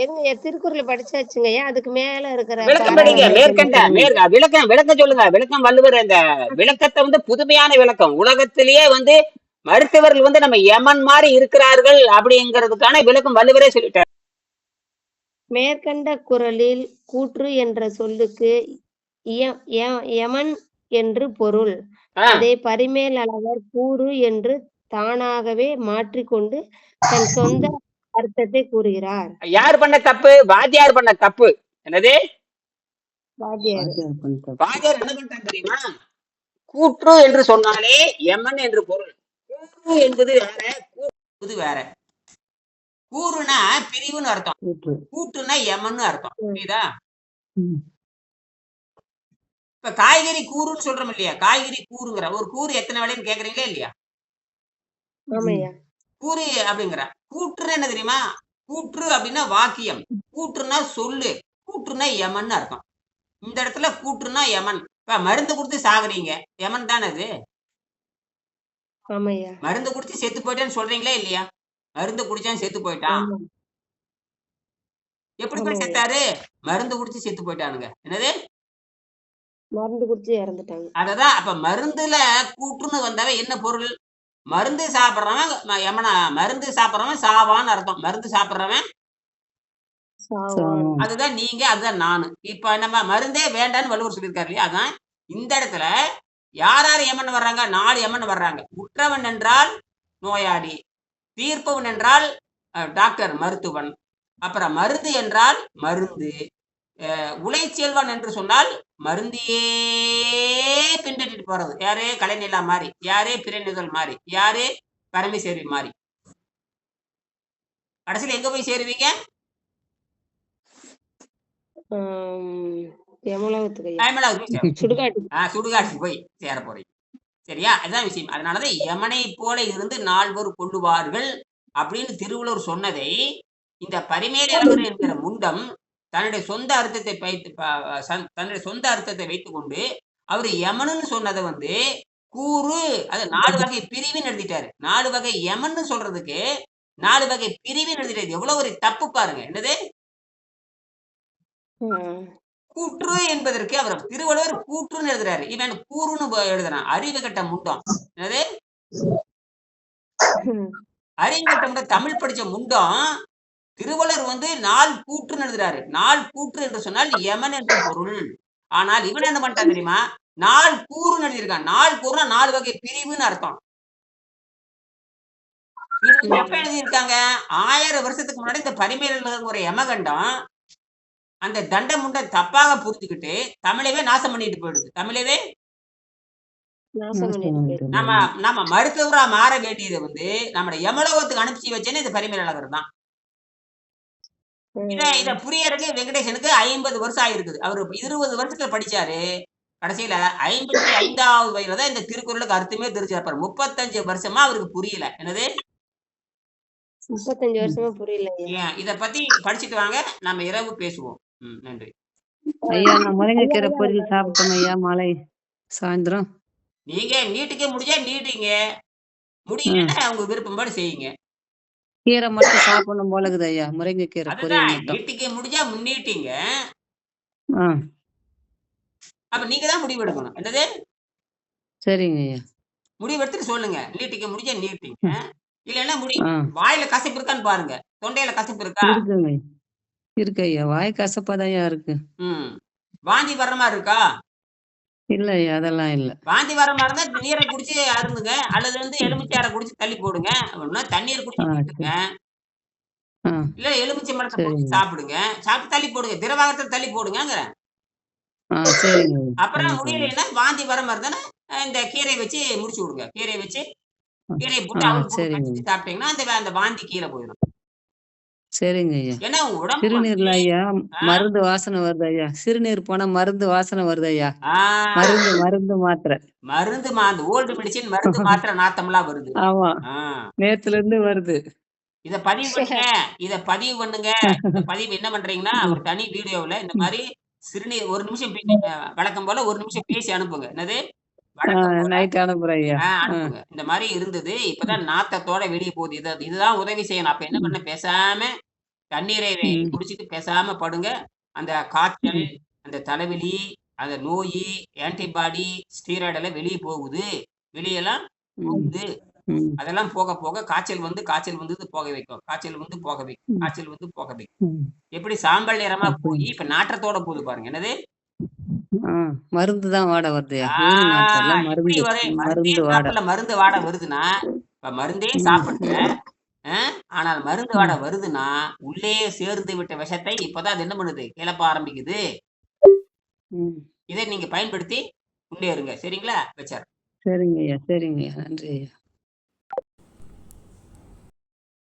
எங்க திருக்குறள் படிச்சாச்சுங்க ஐயா. அதுக்கு மேல இருக்கிற விளக்கம் படிங்க. விளக்கம் சொல்லுங்க. விளக்கம் வள்ளுவர் அந்த விளக்கத்தை வந்து புதுமையான விளக்கம். உலகத்திலேயே வந்து மருத்துவர்கள் வந்து நம்ம யமன் மாதிரி இருக்கிறார்கள் அப்படிங்கிறதுக்கான விளக்கம் வள்ளுவரே சொல்லிட்டார். மேற்கண்ட குறளில் கூற்று என்ற சொல்லுக்கு யமன் என்று பொருள். அதை பரிமேல் அளவர் கூறு என்று தானாகவே மாற்றிக்கொண்டு தன் சொந்த அர்த்தத்தை கூறுகிறார். யார் பண்ண தப்பு? வாத்தியார் பண்ண தப்பு. என்னது? வாத்தியார் என்ன பண்ணிட்டாங்க தெரியுமா? கூற்று என்று சொன்னாலே யமன் என்று பொருள். கூறு என்பது வேற, கூறு வேற. கூறுனா பிரிவுன்னு அர்த்தம், கூட்டுனா யமன்னு அர்த்தம், புரியுதா? இப்ப காய்கறி கூறுன்னு சொல்றோம் இல்லையா? காய்கறி கூறுங்கிற ஒரு கூறு எத்தனை வேலைன்னு கேக்குறீங்களா இல்லையா? கூறு அப்படிங்கிற. கூற்றுன்னு என்ன தெரியுமா? கூற்று அப்படின்னா வாக்கியம், கூற்றுனா சொல்லு, கூற்றுனா யமன் அர்த்தம். இந்த இடத்துல கூற்றுனா யமன். இப்ப மருந்து கொடுத்து சாகுறீங்க, யமன் தானே அது? மருந்து குடிச்சு செத்து போயிட்டேன்னு சொல்றீங்களா இல்லையா? மருந்து குடிச்சான் செத்து போயிட்டான். எப்படி செத்தாரு? மருந்து குடிச்சு செத்து போயிட்டானுங்க. என்னது? மருந்து குடிச்சு இறந்துட்டாங்க. அததான். அப்ப மருந்துல கூற்றுன்னு வந்தாவே என்ன பொருள்? மருந்து சாப்பிடுறவன் யமனா, மருந்து சாப்பிடுறவன் சாவான்னு அர்த்தம். மருந்து சாப்பிடுறவன் அதுதான் நீங்க, அதுதான் நானு. இப்ப நம்ம மருந்தே வேண்டான்னு வள்ளுவர் சொல்லியிருக்காரு இல்லையா? அதான் இந்த இடத்துல யார் யமன் வர்றாங்க? 4 யமன் வர்றாங்க. உற்றவன் என்றால் நோயாளி, தீர்ப்பவன் என்றால் டாக்டர் மருத்துவன், அப்புறம் மருந்து என்றால் மருந்து, உழைச்செல்வான் என்று சொன்னால் மருந்தையே பின்பற்றிட்டு போறது. யாரே கலைநிலா மாறி, யாரே பிறநிதல் மாறி, யாரே பரமேஸ்வரி மாறி. கடைசியில் எங்க போய் சேருவீங்க? சுடுகாட்டுக்கு போய் சேர போறீங்க. சரியா? அதுதான் விஷயம். அதனாலதான் யமனை போல இருந்து 4 கொள்ளுவார்கள் அப்படின்னு திருவள்ளுவர் சொன்னதை இந்த பரிமேல் அளவர் என்கிற முண்டம் தன்னுடைய சொந்த அர்த்தத்தை வைத்துக் கொண்டு அவரு யமனுன்னு சொன்னதை வந்து கூறு, அது 4 வகை பிரிவுன்னு எழுதிட்டாரு. 4 வகை யமன்னு சொல்றதுக்கு 4 வகை பிரிவுன்னு எழுதிட்டாரு. எவ்வளவு ஒரு தப்பு பாருங்க. என்னது? கூற்று என்பதற்கு அவர் திருவள்ளுவர் கூற்றுன்னு எழுதுறாரு, இவன் கூறுன்னு எழுதுறான். அறிவு கட்ட முண்டம். என்னது? அறிவு கட்ட முண்டம். தமிழ் படிச்ச முண்டம் திருவள்ளுவர் வந்து 4 கூற்றுன்னு எழுதுறாரு. 4 கூற்று என்று சொன்னால் யமன் என்று பொருள். ஆனால் இவன் என்ன பண்ணிட்டான் தெரியுமா? 4 கூறுன்னு எழுதியிருக்கான். 4 கூறுனா 4 வகை பிரிவுன்னு அர்த்தம். எப்ப எழுதியிருக்காங்க? 1000 வருஷத்துக்கு முன்னாடி இந்த பரிமேல் ஒரு யமகண்டம் அந்த தண்ட முண்ட தப்பாக புரிஞ்சுக்கிட்டு தமிழவே நாசம் பண்ணிட்டு போயிடுது. தமிழவே நம்ம மருத்துவரா மாற வேண்டியதை வந்து நம்மளோட யமலோகத்துக்கு அனுப்பிச்சு வச்சேன்னு இந்த பரிமேல் அழகர் தான். இத புரியறதுக்கு வெங்கடேசனுக்கு 50 வருஷம் ஆயிருக்குது. அவரு 20 வருஷத்துல படிச்சாரு. கடைசியில 55வது வயதுல தான் இந்த திருக்குறளுக்கு அர்த்தமே தெரிஞ்சிருப்பாரு. 35 வருஷமா அவருக்கு புரியல. என்னது? 35 வருஷமா புரியல. இத பத்தி படிச்சுட்டு வாங்க, நம்ம இரவு பேசுவோம். நன்றி ஐயா. நான் முருங்கைக்கீரை பொரியல் சாப்பிட்டோம் ஐயா, மாலை சாயந்தரம். நீங்க நீட்டுக்கே முடிஞ்சா நீட்டுங்க, முடியலன்னா உங்க விருப்பம் செய்யுங்க. கீரை மட்டும் சாப்பிடணும் போல இருக்குது ஐயா, முருங்கைக்கீரை பொரியல் மட்டும். நீட்டுக்கே முடிஞ்சா முன்னீட்டீங்க. அப்ப நீங்க தான் முடிவு எடுக்கணும். என்னது? சரிங்க ஐயா. முடிவு எடுத்துட்டு சொல்லுங்க. நீட்டுக்கே முடிஞ்சா நீட்டீங்க, இல்லைன்னா முடியும். வாயில கசப்பு இருக்கான்னு பாருங்க. தொண்டையில கசப்பு இருக்கா? இருக்கு ஐயா, வாய் கசப்பாதான் இருக்கு. வாந்தி வர்ற மாதிரி இருக்கா? இல்ல ஐயா, அதெல்லாம் இல்ல. வாந்தி வர மாதிரி இருந்தா நீரை குடிச்சு அருந்துங்க, அல்லது வந்து எலுமிச்சாரை குடிச்சு தள்ளி போடுங்க. ஒண்ணா தண்ணீர் குடிச்சு சரி. விட்டுருங்க, இல்ல எலுமிச்சை மரத்தை போட்டு சரிங்க. சாப்பிடுங்க. சாப்பிட்டு தள்ளி போடுங்க, திரவாகத்தில் தள்ளி போடுங்கிறேன். சரிங்க ஐயா. அப்புறம் கண்டிப்பா. முடியலைன்னா வாந்தி வர மாதிரி தானே இந்த கீரையை வச்சு முடிச்சு விடுங்க. கீரையை வச்சு கீரையை போட்டு அவள் போட்டு சரிங்க. கடிச்சு சாப்பிட்டீங்கன்னா அந்த அந்த வாந்தி கீழே போயிடும். சரிங்க ஐயா. ஏன்னா உங்க உடம்பு சிறுநீர்ல வந்து ஐயா மருந்து வாசனை வருது ஐயா. சிறுநீர் போனா மருந்து வாசனை வருது ஐயா. ஆஹ் மருந்து மருந்து மாத்திரை. மருந்து ஓல்டு மெடிசின் மருந்து மாத்திரை நாத்தம்லாம் வருது. ஆமா, ஆஹ் நேத்துல இருந்து வருது. இத பதிவு பண்ணுங்க. இத பதிவு பண்ணுங்க. இந்த பதிவு என்ன பண்றீங்கன்னா, ஒரு தனி வீடியோவுல இந்த மாரி சிறுநீர் 1 நிமிஷம் வழக்கம் போல 1 நிமிஷம் பேசி அனுப்புங்க. என்னது? வழக்கம் போல நைட் அனுப்புறேன் ஐயா. அனுப்புங்க. இந்த மாரி இருந்தது. இப்பதான் நாத்தத்தோட வெளிய போகுது. இதுதான் உதவி செய்யணும். அப்ப என்ன பண்ண பேசாம தண்ணீரை குடிச்சிட்டு பேசாம படுங்க. அந்த காய்ச்சல், அந்த தலைவலி, அந்த நோயி, ஆன்டிபாடி, ஸ்டீராய்டு எல்லாம் வெளிய போகுது. வெளியெல்லாம் போகுது. அதெல்லாம் போக போக காய்ச்சல் வந்தது போக வைக்கும். காய்ச்சல் வந்து போக வைக்கும். காய்ச்சல் வந்து போக வைக்கும். எப்படி சாம்பல் நிறமா போய் இப்ப நாற்றத்தோட போகுது பாருங்க. என்னது? மருந்து தான் வாட வருது. எப்படி மருந்து வாட. மருந்து வாட வருதுன்னா, இப்ப மருந்தே சாப்பிடுங்க. ஆனால் மருந்து வாட வருதுன்னா, உள்ளே சேர்ந்து விட்ட விஷத்தை இப்பதான் அது என்ன பண்ணுது? கிளப்ப ஆரம்பிக்குது. இதை நீங்க பயன்படுத்தி முன்னேறுங்க. சரிங்களா? வச்சார். சரிங்க ஐயா. சரிங்க ஐயா. நன்றி ஐயா.